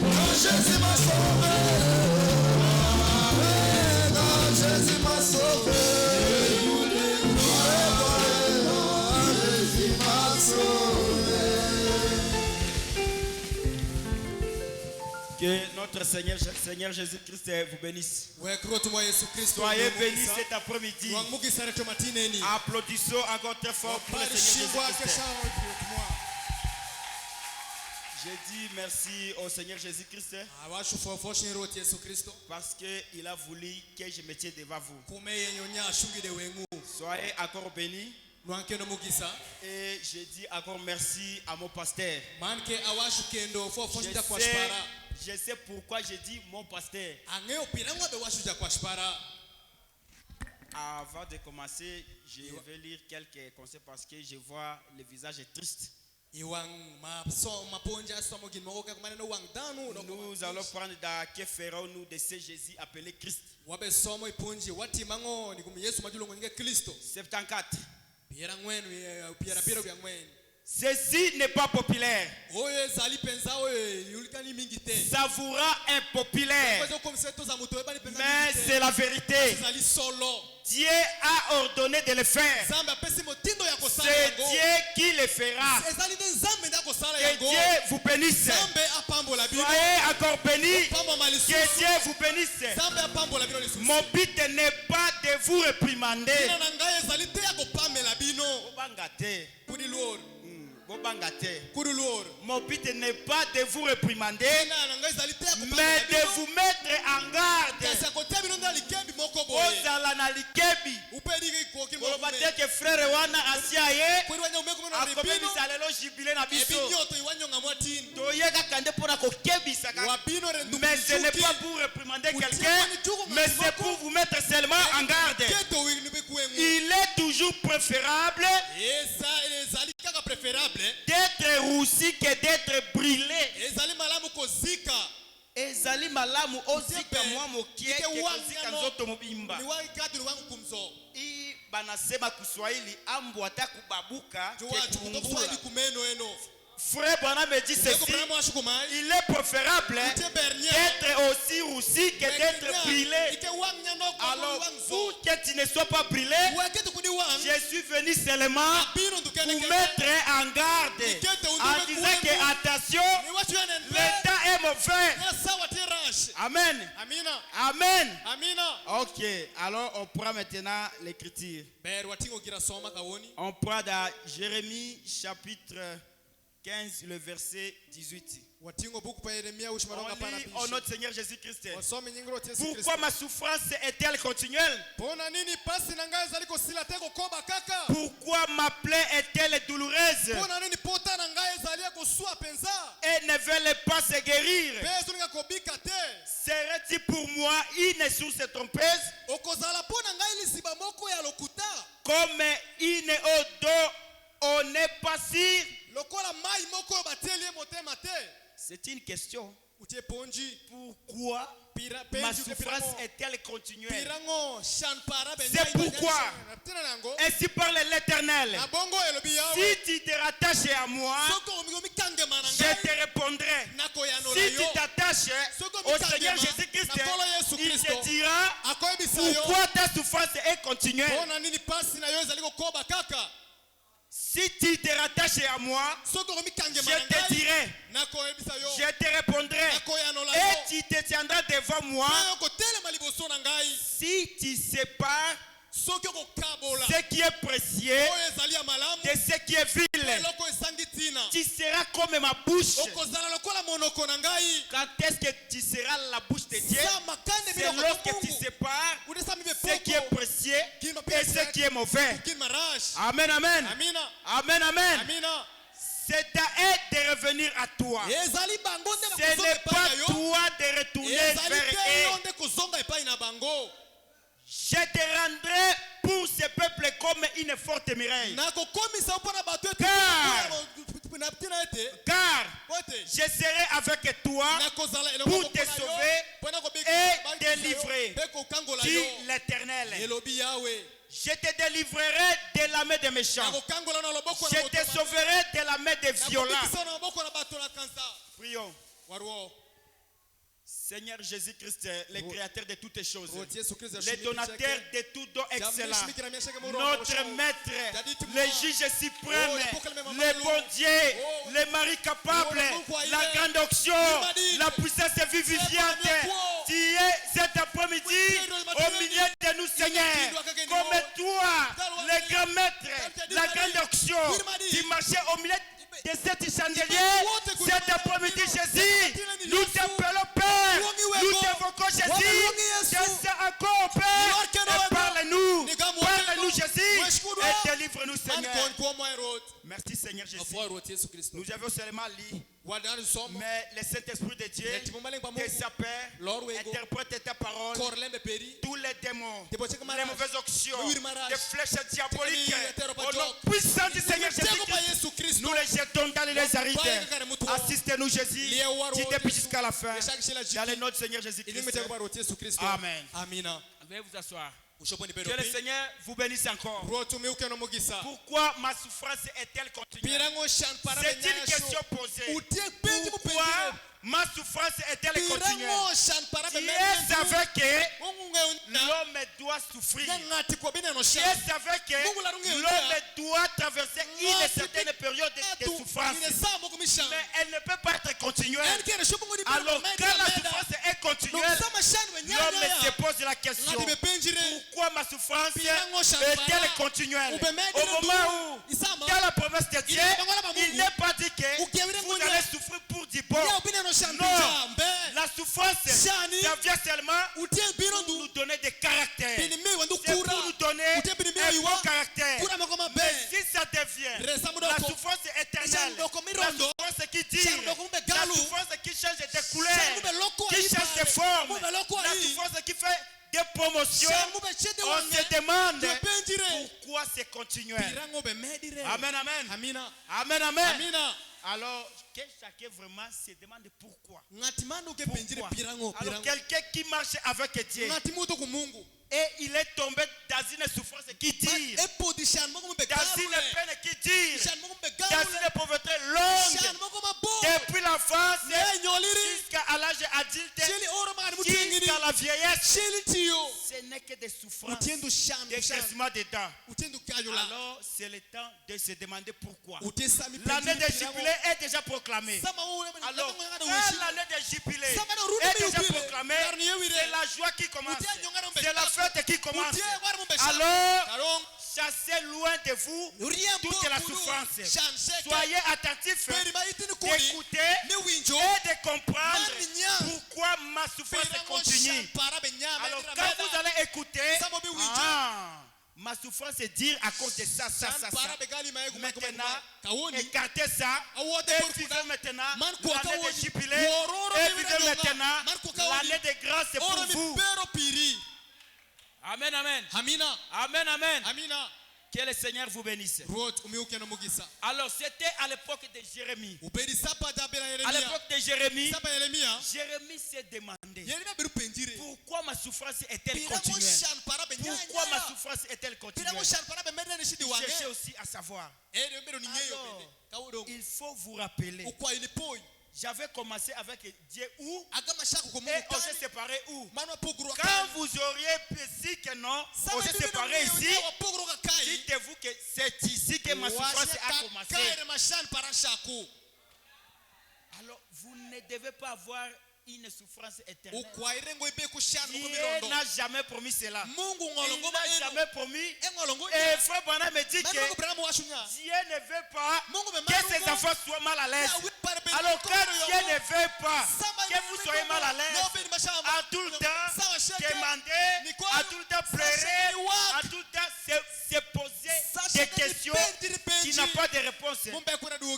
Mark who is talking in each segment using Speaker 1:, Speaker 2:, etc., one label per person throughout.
Speaker 1: Quand Jésus m'a sauvé, quand Jésus m'a sauvé, Jésus m'a sauvé.
Speaker 2: Que notre Seigneur Jésus-Christ vous bénisse. Soyez bénis cet après-midi. Applaudissons encore très fort pour le Seigneur Jésus-Christ. Je dis merci au Seigneur Jésus-Christ parce qu'il a voulu que je me tienne devant vous. Soyez encore bénis. Et je dis encore merci à mon pasteur. Je sais pourquoi je dis mon pasteur. Avant de commencer, je vais lire quelques conseils parce que je vois le visage triste. Nous allons prendre dans que ferons-nous de ce Jésus appelé Christ. 74. Ceci n'est pas populaire. Ça vous rend impopulaire. Mais c'est la vérité. Dieu a ordonné de le faire. C'est Dieu qui le fera. Que Dieu vous bénisse. Soyez encore bénis. Que Dieu vous bénisse. Mon but n'est pas de vous réprimander. Mon but n'est pas de vous réprimander, mais de vous mettre en garde. Mais ce n'est pas pour réprimander quelqu'un, mais c'est pour vous mettre seulement en garde. Il est toujours préférable d'être roussi que d'être brûlé. Ezali malamu ozika mwa mokie kozika nzoto mobimba. I banasema Kiswahili ambu atakubabuka ketungula. Frère Branham me dit ceci, il est préférable d'être aussi roussi que d'être brûlé. Alors, pour que tu ne sois pas brûlé, je suis venu seulement pour mettre en garde en disant que attention, l'état est mauvais. Amen. Amen. Ok, alors on prend maintenant l'écriture. On prend dans Jérémie chapitre 15, le verset 18. On lit au nom du Seigneur Jésus-Christ. Pourquoi ma souffrance est-elle continuelle? Pourquoi ma plaie est-elle douloureuse? Et ne veut pas se guérir. Serait-il pour moi une source trompeuse? Comme une eau d'eau, on n'est pas sûr. C'est une question. Pourquoi ma souffrance est-elle continuelle? C'est pourquoi, ainsi parle l'Éternel, si tu te rattaches à moi, je te répondrai. Si tu t'attaches au Seigneur Jésus-Christ, il te dira pourquoi ta souffrance est continuelle. Si tu te rattaches à moi, je te dirai, je te répondrai, et tu te tiendras devant moi. Si tu sépares ce qui est précieux de ce qui est vil, tu seras comme ma bouche. Quand est-ce que tu seras la bouche de Dieu? C'est lorsque tu sépares ce qui est précieux et ce qui est mauvais. Amen, amen. Amen, amen. C'est à eux de revenir à toi. Ce n'est pas toi de retourner vers eux. Je te rendrai pour ce peuple comme une forte muraille. Car je serai avec toi pour te sauver et délivrer, dit l'Éternel. Je te délivrerai de la main des méchants. Je te sauverai de la main des violents. Prions. Seigneur Jésus-Christ, le créateur de toutes choses, le donateur de tout don excellent, notre maître, le juge suprême, le bon Dieu, le mari capable, la grande onction, la puissance vivifiante. Tu es cet après-midi au milieu de nous, Seigneur, comme toi, le grand maître, la grande onction, tu marchais au milieu de cette chandelier. Cet après-midi, Jésus, nous t'appelons Père, nous t'évoquons Jésus, c'est encore Père, et parle-nous, Jésus, et délivre-nous, Seigneur. Merci, Seigneur Jésus. Nous avons seulement lu, mais le Saint-Esprit de Dieu, que sa paix, interprète ta parole. Tous les démons, les mauvaises options, les flèches diaboliques, au nom puissant du Seigneur Jésus-Christ, nous les jetons dans les arides. Assistez-nous, Jésus, tu t'es jusqu'à la fin. Dans le nom du Seigneur Jésus-Christ. Amen. Veuillez vous asseoir. Que le Seigneur vous bénisse encore. Pourquoi ma souffrance est-elle continuelle? C'est une question posée. Pourquoi ma souffrance est-elle continuelle? Dieu savait que l'homme doit souffrir. Dieu savait que l'homme doit traverser une certaine période de souffrance. Mais elle ne peut pas être continuelle. Alors quand la souffrance est continuelle, l'homme se pose la question: pourquoi ma souffrance est-elle continuelle? Au moment où dans la promesse de Dieu, il n'est pas dit que vous allez souffrir pour du bon. Non, la souffrance, ça vient seulement pour nous donner des caractères. C'est pour nous donner un bon caractère. Mais si ça devient la souffrance éternelle, la souffrance qui tire, la souffrance qui change de couleur, qui change de forme, la souffrance qui fait des promotions, on se demande pourquoi c'est continuel. Amen, amen. Amen, amen. Alors, que chacun vraiment se demande pourquoi. Alors, quelqu'un qui marche avec Dieu et il est tombé dans une souffrance qui tire, dans une peine qui tire, dans une pauvreté longue, depuis l'enfance jusqu'à l'âge adulte, jusqu'à la vieillesse, ce n'est que des souffrances, des crissements dedans. Alors, c'est le temps de se demander pourquoi. L'année de jubilé est déjà proclamée. Alors, l'année de jubilé est déjà proclamée, c'est la joie qui commence, c'est la fête qui commence. Alors, chassez loin de vous toute la souffrance. Soyez attentifs d'écouter et de comprendre pourquoi ma souffrance continue. Alors quand vous allez écouter, ma souffrance est dire à cause de ça. Maintenant, écartez ça et vivez maintenant l'année de jubilé et vivez maintenant l'année de grâce pour vous. Amen, amen. Amen, amen. Que le Seigneur vous bénisse. Alors c'était à l'époque de Jérémie. À l'époque de Jérémie, Jérémie s'est demandé: pourquoi ma souffrance est-elle continuelle? Pourquoi ma souffrance est-elle continuelle? Cherchez aussi à savoir. Alors, il faut vous rappeler. J'avais commencé avec Dieu où et on s'est séparé où? Quand vous auriez dit que non, on s'est séparé ici, dites-vous que c'est ici que ma souffrance a commencé. Alors, vous ne devez pas avoir une souffrance éternelle. Dieu n'a jamais promis cela. Il n'a jamais promis. Et Frère Branham me dit que Dieu ne veut pas que ses enfants soient mal à l'aise. Alors quand Dieu ne veut pas que vous soyez mal à l'aise, à tout le temps demander, à tout le temps pleurer, à tout le temps se poser des questions qui n'ont pas de réponse.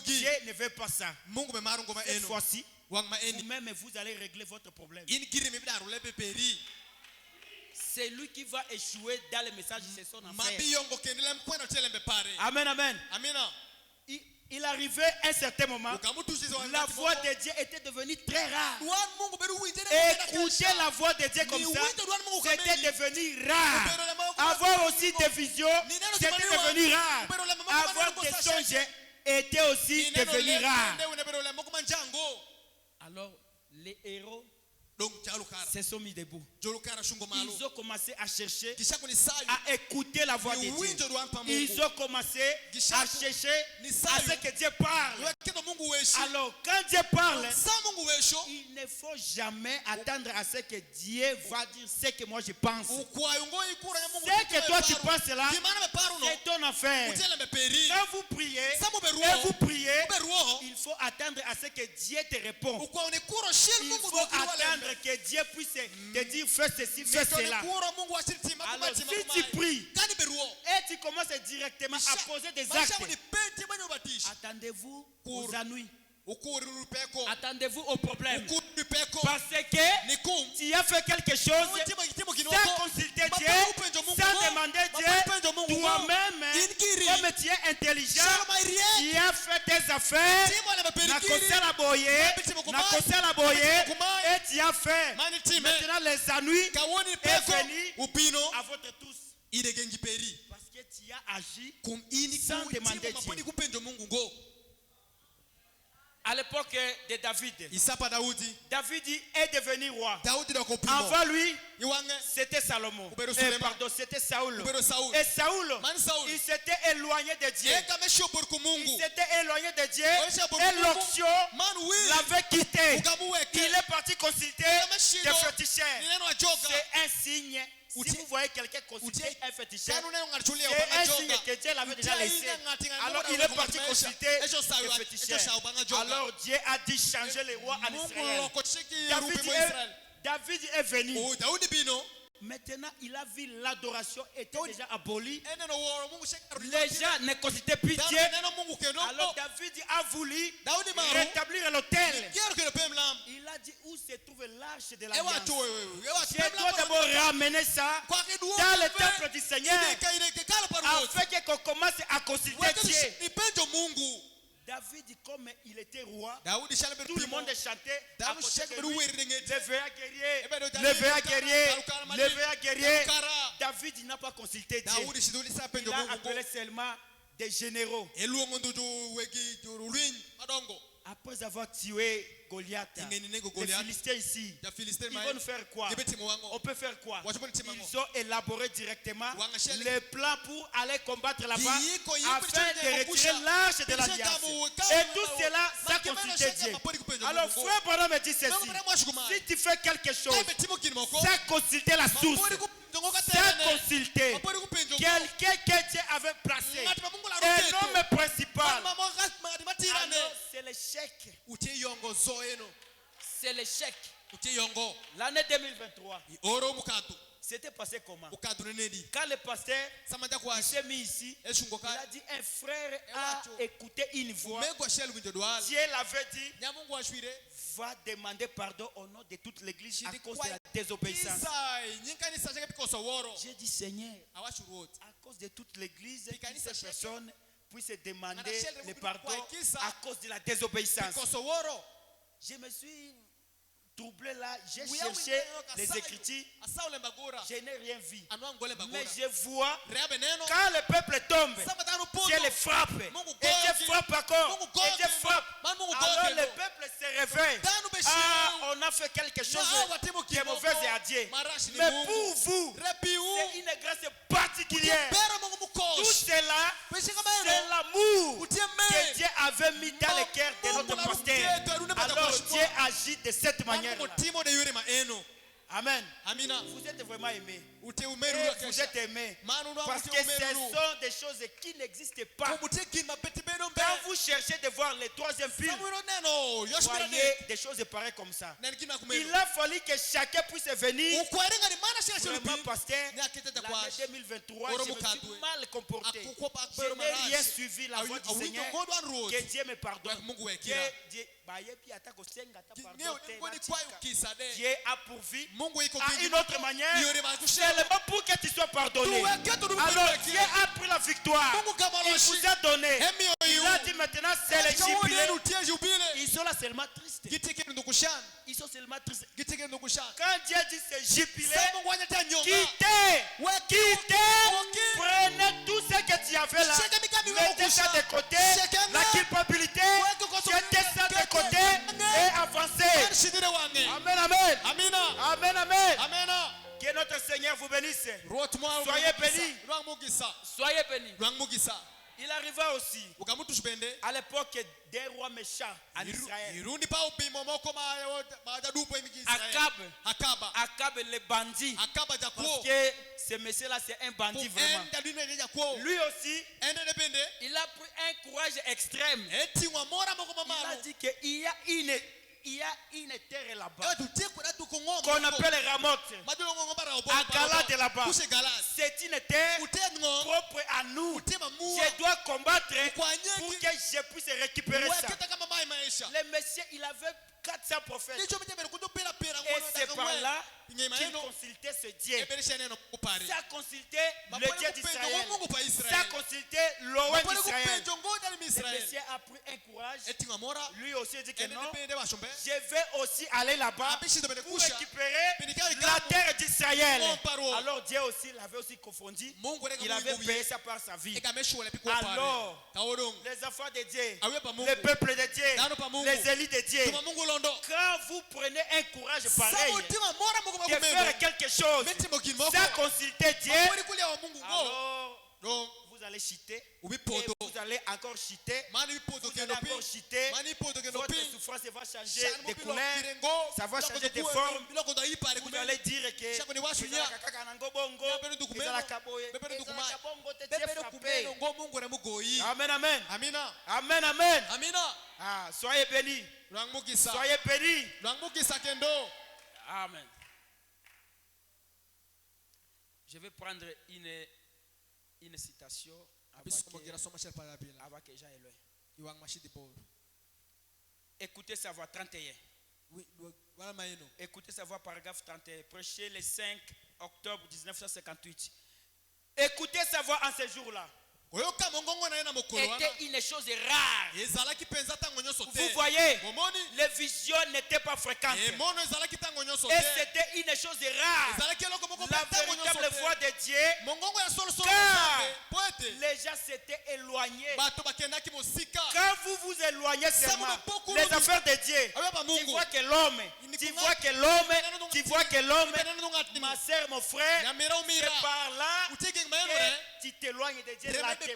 Speaker 2: Dieu ne veut pas ça. Cette fois-ci, vous-même vous allez régler votre problème. C'est lui qui va échouer dans le message, c'est son affaire. Amen, amen. Il arrivait un certain moment, la voix de Dieu était devenue très rare. Écouter la voix de Dieu comme ça, c'était devenu rare. Avoir aussi des visions, c'était devenu rare. Avoir des songes était aussi devenu rare. Alors, les héros
Speaker 3: donc chalukara
Speaker 2: se sont mis debout.
Speaker 3: jolukara shungo malo
Speaker 2: Ils ont commencé à chercher,
Speaker 3: kisha kunisayo
Speaker 2: à écouter la voix de
Speaker 3: ni
Speaker 2: Dieu.
Speaker 3: winjo rwampa
Speaker 2: Ils
Speaker 3: Mungu
Speaker 2: ont commencé à chercher à ce que Dieu parle.
Speaker 3: weketo Mungu weshi
Speaker 2: Alors, quand Dieu parle,
Speaker 3: sa Mungu wesho
Speaker 2: il ne faut jamais attendre à ce que Dieu va dire ce que moi je pense.
Speaker 3: ukwayungo ikura ya Mungu
Speaker 2: Ce que toi tu penses là,
Speaker 3: kimana me paru no
Speaker 2: c'est ton affaire.
Speaker 3: utele me peri
Speaker 2: Quand vous priez,
Speaker 3: Samu beruo.
Speaker 2: et vous priez,
Speaker 3: beruo
Speaker 2: il faut attendre à ce que Dieu te réponde.
Speaker 3: ukwaone kuro shil
Speaker 2: Il
Speaker 3: Mungu
Speaker 2: faut attendre que Dieu puisse te dire fais ceci, fais cela. Alors si tu pries
Speaker 3: kani beruo
Speaker 2: et tu commences directement à poser des actes,
Speaker 3: ni penti bani ubatishi
Speaker 2: attendez-vous aux ennuis,
Speaker 3: ukuri rupeko
Speaker 2: attendez-vous aux problèmes.
Speaker 3: ukuri rupeko
Speaker 2: Parce que
Speaker 3: nikum
Speaker 2: tu as fait quelque chose sans consulter Dieu, sans demander Dieu, toi-même, comme tu es intelligent, tu as fait tes affaires, et tu as fait. Maintenant les ennuis est venu à votre tous. Parce que tu as agi sans demander Dieu. À l'époque de David, David est devenu roi. Avant lui, c'était Salomon. Pardon, c'était Saoul. Et Saoul, il s'était éloigné de Dieu. Il s'était éloigné de Dieu. Et l'onction l'avait quitté. Il est parti consulter des féticheurs. C'est un signe. Si vous voyez quelqu'un consulter un féticheur, c'est un signe que Dieu l'avait déjà laissé. Alors il est parti consulter des féticheurs. Alors Dieu a dit changer les rois en Israël. David est venu. Maintenant, il a vu l'adoration était déjà abolie. Les gens ne consultaient plus Dieu. Alors David a voulu rétablir l'autel. Il a dit où se trouve l'arche de l'alliance. Je dois d'abord ramener ça dans le temple du Seigneur afin qu'on commence à consulter Dieu. David, comme il était roi, tout le monde chantait à côté de lui. Levez à guerrier, levez à guerrier, levez à guerrier. David n'a pas consulté Dieu. Il a appelé seulement des généraux. Après avoir tué Goliath, les Philistins ici, ils vont nous faire quoi? On peut faire quoi? Ils ont élaboré directement le plan pour aller combattre là-bas afin de retirer l'arche de l'alliance. Et tout cela sans consulter Dieu. Alors frère Branham me dit ceci: si tu fais quelque chose sans consulter la source, sans consulter quelqu'un que Dieu avait placé, un homme principal, alors c'est l'échec. C'est l'échec. L'année 2023. C'était passé comment? Quand le pasteur s'est mis ici, il a dit un frère a écouté une voix. Dieu l'avait dit, va demander pardon au nom de toute l'église à cause de la désobéissance. J'ai dit Seigneur, à cause de toute l'église, que ces personnes puissent demander le pardon à cause de la désobéissance. Je me suis troublé là, j'ai cherché les Écritures, je n'ai rien vu. Mais je vois, quand le peuple tombe, Dieu le frappe. Et Dieu frappe encore. Et Dieu frappe. Alors le peuple se réveille. Ah, on a fait quelque chose qui est mauvais à Dieu. Mais pour vous, c'est une grâce particulière. Tout cela, c'est l'amour que Dieu avait mis dans le cœur de notre pasteur. Alors Dieu agit de cette manière. Amen. Vous êtes vraiment aimés. Vous êtes aimés. Parce que ce sont des choses qui n'existent pas. Quand vous cherchez de voir les troisième film, voyez des choses pareilles comme ça. Il a fallu que chacun puisse venir. Vraiment, pasteur, l'année 2023, je me suis mal comporté. Je n'ai rien suivi la voix du Seigneur. Que Dieu me pardonne. Dieu a pourvu à une autre manière, seulement pour que tu sois pardonné. Alors Dieu a pris la victoire. Il vous a donné. Il a dit maintenant c'est le jubilé. Ils sont là seulement tristes. Ils sont seulement tristes. Quand Dieu dit c'est jubilé, quittez, prenez tout ce que tu avais là, mettez ça de côté, la culpabilité, jetez ça de côté et avancez. amen.
Speaker 3: Amen.
Speaker 2: Que notre Seigneur vous bénisse.
Speaker 3: Soyez
Speaker 2: Soyez bénis.
Speaker 4: Soyez bénis.
Speaker 2: Il arriva aussi
Speaker 3: ukamutushipende
Speaker 2: à l'époque des rois méchants en Israël.
Speaker 3: irundi pa upimo moko majadupo
Speaker 2: Akab. Akab le bandit.
Speaker 3: akaba
Speaker 2: Parce
Speaker 3: jakuo
Speaker 2: que ce monsieur-là, c'est un bandit vraiment. Lui aussi, il a pris un courage extrême. Il a dit qu'il y a une terre là-bas qu'on appelle Ramoth. À Galade là-bas. C'est une terre propre à nous. Je dois combattre pour que je puisse récupérer ça. Le monsieur, il avait 400 prophètes. Et c'est par là qu'il consultait ce Dieu. Ça consultait le Dieu d'Israël. Ça consultait l'OM d'Israël. Le monsieur a pris un courage. Lui aussi dit que non. Je vais aussi aller là-bas pour récupérer la terre d'Israël. Alors Dieu aussi l'avait aussi confondu. Il avait payé ça par sa vie. Alors, les enfants de Dieu, le peuple de Dieu, les élites de Dieu, quand vous prenez un courage pareil de faire quelque chose sans consulter Dieu, alors vous allez chuter, et vous allez encore chuter, vous allez encore chuter, votre souffrance va changer de couleur, ça va changer de forme, vous allez dire que Amen, amen. Amen, amen. Ah, soyez bénis. Soyez bénis. Amen. Je vais prendre une citation avant que j'aille loin. Écoutez sa voix 31. Écoutez sa voix paragraphe 31. Prêché le 5 octobre 1958. Écoutez sa voix en ce jour-là. Était une chose rare. Vous voyez, les visions n'étaient pas fréquentes. Et c'était une chose rare. La véritable voix de Dieu, car les gens s'étaient éloignés. Quand vous vous éloignez seulement les affaires de Dieu, tu vois que l'homme, ma soeur, mon frère, c'est par là que tu t'éloignes de Dieu lentement,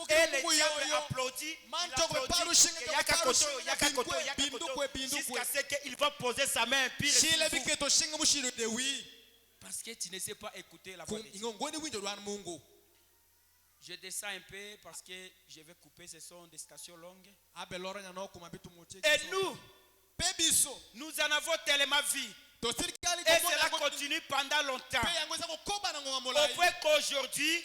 Speaker 2: et les diables applaudissent, jusqu'à ce qu'il va poser sa main pire sur vous. Parce que tu ne sais pas écouter la voix de Dieu. Je descends un peu parce que je vais couper, ce sont des stations longues. Et nous en avons tellement vu. Et cela continue pendant longtemps. Au point qu'aujourd'hui,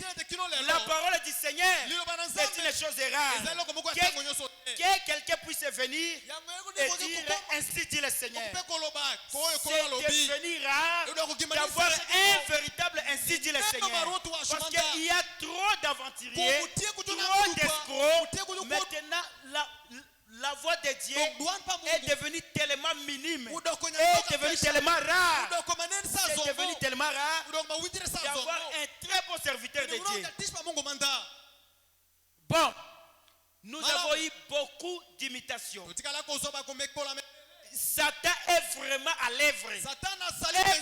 Speaker 2: la parole du Seigneur est une chose rare. Que quelqu'un puisse venir et dire ainsi dit le Seigneur. C'est devenu rare d'avoir un véritable ainsi dit le Seigneur. Parce qu'il y a trop d'aventuriers, trop d'escrocs. Maintenant, la voix de Dieu est devenue tellement minime, est devenue tellement rare, c'est devenu tellement rare d'avoir un très bon serviteur de Dieu. Bon, nous avons eu beaucoup d'imitations. Satan est vraiment à l'œuvre. Et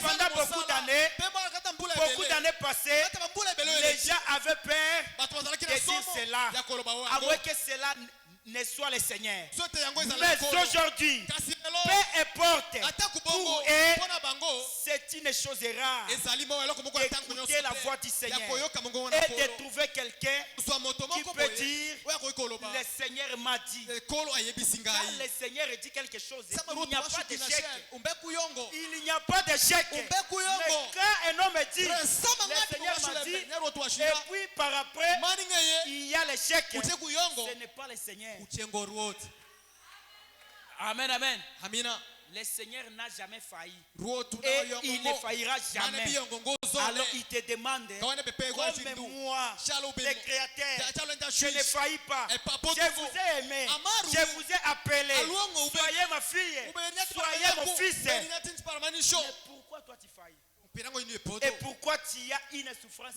Speaker 2: pendant beaucoup d'années passées, les gens avaient peur de dire cela, à moins que cela ne soit le Seigneur. Mais aujourd'hui, peu importe où est, c'est une chose rare d'écouter la voix du Seigneur et de trouver quelqu'un qui peut dire le Seigneur m'a dit. Quand le Seigneur dit quelque chose, il n'y a pas d'échec. Il n'y a pas d'échec. Mais quand un homme dit le Seigneur m'a dit, et puis par après il y a l'échec, ce n'est pas le Seigneur. Amen, amen. Le Seigneur n'a jamais failli. Et il ne faillira jamais. Alors il te demande, comme moi, le Créateur, je ne faillis pas. Je vous ai aimé. Je vous ai appelé. Soyez ma fille. Soyez mon fils. Mais pourquoi toi tu faillis? Et pourquoi tu as une souffrance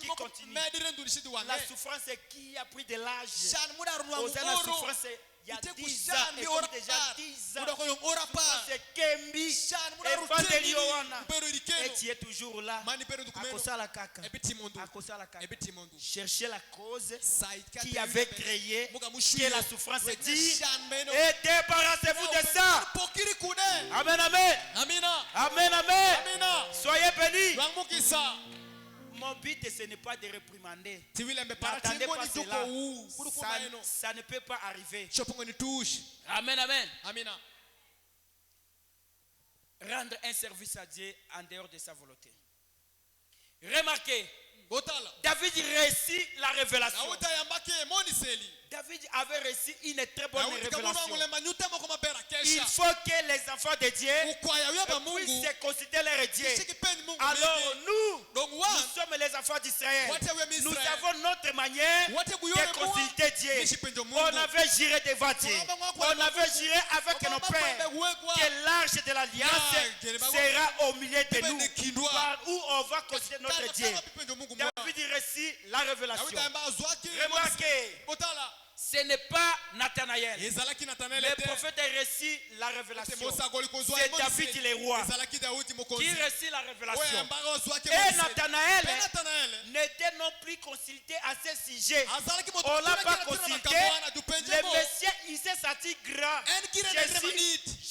Speaker 2: qui continue? La souffrance qui a pris de l'âge. La souffrance il y a 10 ans, et comme déjà 10 ans, souffrance Kembi, qui est toujours là,
Speaker 3: mani pere du kumeno
Speaker 2: akosala kaka,
Speaker 3: ebiti mondu
Speaker 2: akosala kaka.
Speaker 3: ebiti mondu
Speaker 2: Chercher la cause
Speaker 3: saika
Speaker 2: qui avait créé
Speaker 3: muga
Speaker 2: que
Speaker 3: mushuyo
Speaker 2: la souffrance dit
Speaker 3: shanmeno
Speaker 2: et débarrassez-vous de ça.
Speaker 3: pokiri kude
Speaker 2: Amen, amen.
Speaker 3: amina
Speaker 2: Amen, amen.
Speaker 3: amina
Speaker 2: Soyez bénis.
Speaker 3: lwangukisa
Speaker 2: Mon but, ce n'est pas de réprimander.
Speaker 3: tiwilembe para
Speaker 2: N'attendez
Speaker 3: tingoni
Speaker 2: pas
Speaker 3: duko
Speaker 2: cela.
Speaker 3: u kuru kuma eno
Speaker 2: Ça ne peut pas arriver.
Speaker 3: chopongo ni touche
Speaker 4: Amen, amen.
Speaker 3: amina
Speaker 2: Rendre un service à Dieu en dehors de sa volonté. Remarquez,
Speaker 3: otala
Speaker 2: David réussit la révélation.
Speaker 3: nauta yambake moniseli
Speaker 2: David avait reçu une très bonne
Speaker 3: nauti kamungu
Speaker 2: révélation.
Speaker 3: le manyuta moko mabera
Speaker 2: Il
Speaker 3: kesha
Speaker 2: faut que les enfants de Dieu
Speaker 3: ukwaya uyaba
Speaker 2: puissent
Speaker 3: mungu
Speaker 2: se considérer leur Dieu.
Speaker 3: shikipeni mungu
Speaker 2: Alors nous,
Speaker 3: donc
Speaker 2: nous
Speaker 3: wa
Speaker 2: sommes les enfants d'Israël.
Speaker 3: Wate we
Speaker 2: Nous
Speaker 3: Israël.
Speaker 2: avons notre manière
Speaker 3: Wate
Speaker 2: de
Speaker 3: kuyore
Speaker 2: consulter Dieu.
Speaker 3: Nishipenjo Mungu.
Speaker 2: On avait juré devant Dieu. On avait juré avec nos pères que l'arche de l'alliance sera au milieu de nous. Par où on va considérer notre Dieu. David reçut la révélation. Remarquez,
Speaker 3: otala
Speaker 2: ce n'est pas Nathanaël.
Speaker 3: ezalaki Nathanaël
Speaker 2: Le
Speaker 3: te
Speaker 2: prophète a reçu la révélation.
Speaker 3: mosakoli kozwa
Speaker 2: C'est David le roi
Speaker 3: ezalaki Daudi mokonzi
Speaker 2: qui reçut la
Speaker 3: oyo
Speaker 2: révélation.
Speaker 3: yambaka ozwaki
Speaker 2: Et Nathanaël
Speaker 3: pe Nathanaël
Speaker 2: n'était non plus consulté à ce sujet.
Speaker 3: azalaki moto
Speaker 2: On l'a pas
Speaker 3: atunaki na
Speaker 2: consulté.
Speaker 3: makambo wana dupenje
Speaker 2: Le
Speaker 3: mo
Speaker 2: monsieur, il s'est senti grand.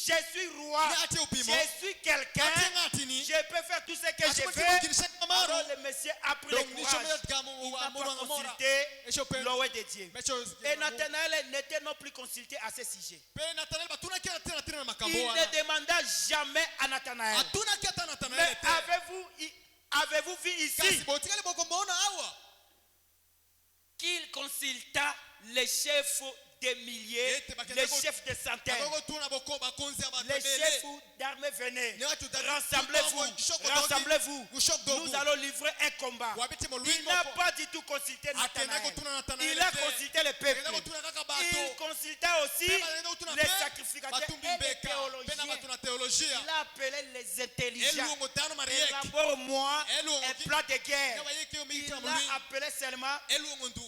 Speaker 2: Je suis roi.
Speaker 3: Ni ate upimo.
Speaker 2: Je suis quelqu'un.
Speaker 3: atenga atini
Speaker 2: Je peux faire tout ce que je
Speaker 3: Ashimoti
Speaker 2: veux.
Speaker 3: mukirishaka amaru.
Speaker 2: Alors le monsieur a pris le
Speaker 3: donc
Speaker 2: courage.
Speaker 3: nishomera
Speaker 2: Il n'a
Speaker 3: gamu
Speaker 2: pas
Speaker 3: amora
Speaker 2: consulté
Speaker 3: Esho pe-
Speaker 2: l'oreille de Dieu.
Speaker 3: mecho
Speaker 2: Et Nathanaël n'était non plus consulté à ce sujet.
Speaker 3: pe Nathanaël batunaki na tena tena na makambo
Speaker 2: Il
Speaker 3: wana
Speaker 2: ne demanda jamais à Nathanaël.
Speaker 3: atunaki ata
Speaker 2: Mais
Speaker 3: Nathanaël te
Speaker 2: avez-vous vu
Speaker 3: kasi
Speaker 2: ici
Speaker 3: botikali boko mbona awa
Speaker 2: qu'il consulta les chefs des milliers, les chefs de centaines,
Speaker 3: bakoko tuna boko bakonzi ya
Speaker 2: les chefs
Speaker 3: batebele
Speaker 2: d'armée venaient.
Speaker 3: Ne watu tatu-
Speaker 2: Rassemblez-vous,
Speaker 3: Shoko
Speaker 2: rassemblez-vous.
Speaker 3: dogi, Shoko dogu.
Speaker 2: Nous allons livrer un combat.
Speaker 3: wabiti mo
Speaker 2: Il
Speaker 3: lwimo
Speaker 2: n'a pas du tout consulté
Speaker 3: Atenda
Speaker 2: Nathanaël.
Speaker 3: kutuna Nathanaël
Speaker 2: Il a
Speaker 3: te.
Speaker 2: consulté le peuple.
Speaker 3: Atenda kutuna kaka
Speaker 2: Il
Speaker 3: bato
Speaker 2: consulta aussi
Speaker 3: Atenda kutuna
Speaker 2: les
Speaker 3: pe,
Speaker 2: sacrificateurs
Speaker 3: batumbi
Speaker 2: et les
Speaker 3: mbeka pena
Speaker 2: théologiens.
Speaker 3: batuna teolojia
Speaker 2: Il a appelé les intelligents.
Speaker 3: eluongo tano marieki
Speaker 2: D'abord moi,
Speaker 3: Eluongo
Speaker 2: un
Speaker 3: ki-
Speaker 2: plat de guerre.
Speaker 3: Nyawa yeke yo
Speaker 2: Il
Speaker 3: mikita mo
Speaker 2: a
Speaker 3: lwimo
Speaker 2: appelé seulement
Speaker 3: eluongo ndu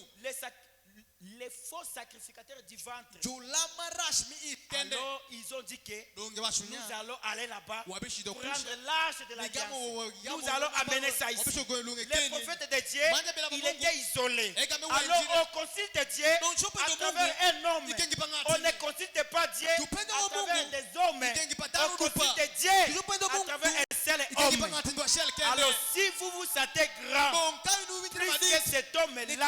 Speaker 2: les faux sacrificateurs du ventre.
Speaker 3: julama rashmi itende
Speaker 2: Alors ils ont dit que
Speaker 3: donge
Speaker 2: nous
Speaker 3: bashunya
Speaker 2: allons aller là-bas
Speaker 3: wabishido
Speaker 2: prendre
Speaker 3: kusha
Speaker 2: l'arche de l'alliance. Nous allons amener ça ici. Le prophète de Dieu, il était isolé. Alors on consulte Dieu à travers un homme. On ne consulte pas Dieu à travers des hommes. On consulte Dieu à travers un seul homme. Alors si vous vous sentez grand, plus que cet homme-là,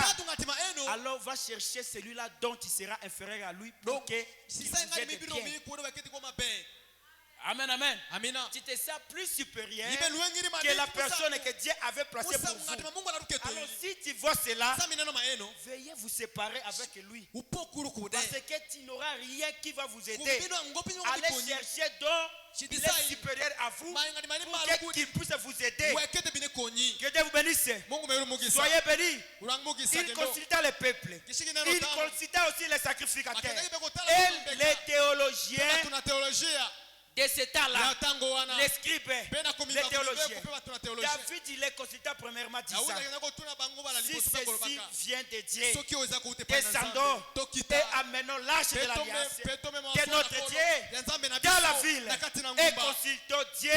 Speaker 2: alors va chercher celui-là dont il sera inférieur à lui pour que il vous aide bien. Amen, amen.
Speaker 3: amina
Speaker 2: Tu te sens plus supérieur
Speaker 3: Ibe luengiri
Speaker 2: que
Speaker 3: madini
Speaker 2: la
Speaker 3: kusa-
Speaker 2: personne que Dieu avait placée pour vous.
Speaker 3: Musa Mungu anaruketo
Speaker 2: Alors
Speaker 3: hili.
Speaker 2: si tu vois cela,
Speaker 3: Sasa mineno maeno
Speaker 2: veuillez vous séparer avec lui.
Speaker 3: upokuru kude
Speaker 2: Parce que tu n'auras rien qui va vous aider.
Speaker 3: kubino ngopi nyongo
Speaker 2: Allez
Speaker 3: bikonyi
Speaker 2: chercher donc il
Speaker 3: Shidisai.
Speaker 2: est supérieur à vous
Speaker 3: Maingani mani
Speaker 2: pour
Speaker 3: maluku
Speaker 2: qu'il puisse vous aider.
Speaker 3: wekete bine konyi
Speaker 2: Que Dieu vous bénisse.
Speaker 3: Mungu meru mugisa
Speaker 2: Soyez bénis.
Speaker 3: urangmugisa
Speaker 2: Il
Speaker 3: kendo
Speaker 2: consulta le peuple.
Speaker 3: Kishiki neno
Speaker 2: Il
Speaker 3: tano
Speaker 2: consulta aussi les sacrificateurs.
Speaker 3: Akendaki bekotala
Speaker 2: Et
Speaker 3: kumbeka.
Speaker 2: les théologiens
Speaker 3: tuna teolojia
Speaker 2: de ce temps-là,
Speaker 3: ya tango wana
Speaker 2: les scribes,
Speaker 3: pena
Speaker 2: les
Speaker 3: komika
Speaker 2: théologiens.
Speaker 3: kupewa tuna teolojia
Speaker 2: David, il les consulta premièrement disant,
Speaker 3: Daudi akenda kotuna bango bala
Speaker 2: si
Speaker 3: liboso
Speaker 2: ceci
Speaker 3: bakolobaka
Speaker 2: vient de Dieu,
Speaker 3: soki oza kuute pa na
Speaker 2: descendons
Speaker 3: Nzambe
Speaker 2: et
Speaker 3: tokita
Speaker 2: amenons l'arche de l'alliance
Speaker 3: petome
Speaker 2: que notre Dieu dans la ville et consultons Dieu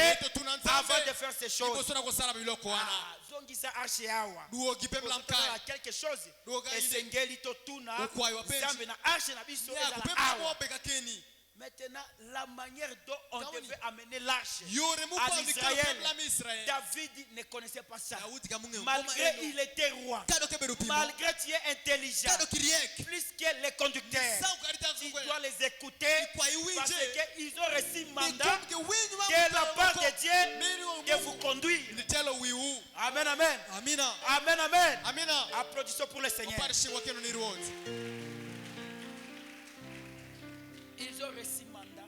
Speaker 2: avant de faire ces choses.
Speaker 3: liboso na kosala biloko wana
Speaker 2: Ah, zongisa arche yawa.
Speaker 3: duogi pe
Speaker 2: Kosala
Speaker 3: mlamkai
Speaker 2: quelque chose.
Speaker 3: Duoga ile.
Speaker 2: Esengeli totuna.
Speaker 3: Ukwayo wapenzi.
Speaker 2: Nzambe na arche na biso
Speaker 3: ya
Speaker 2: ezala
Speaker 3: kupe
Speaker 2: awa.
Speaker 3: mamo beka keni
Speaker 2: Maintenant, la manière dont on
Speaker 3: Kaoni.
Speaker 2: devait amener l'arche
Speaker 3: yore
Speaker 2: à
Speaker 3: mupa
Speaker 2: l'Israël,
Speaker 3: la Israël
Speaker 2: David ne connaissait pas ça.
Speaker 3: Daudi kamunge
Speaker 2: Malgré il était roi,
Speaker 3: kado ke berupimo
Speaker 2: malgré tu es intelligent,
Speaker 3: kado kiriek
Speaker 2: plus que les conducteurs,
Speaker 3: sa ukarita
Speaker 2: tu
Speaker 3: zungwe
Speaker 2: dois les écouter
Speaker 3: kwa
Speaker 2: parce
Speaker 3: iwinje
Speaker 2: qu'ils ont reçu mandat
Speaker 3: Nikumke winyu
Speaker 2: de la part de Dieu de vous conduire.
Speaker 3: nitelo wiu
Speaker 2: Amen, amen.
Speaker 3: amina
Speaker 2: Amen, amen.
Speaker 3: amina
Speaker 2: Applaudissons pour le Seigneur.
Speaker 3: oparishi wakeno ni ruoti
Speaker 2: Ils ont reçu mandat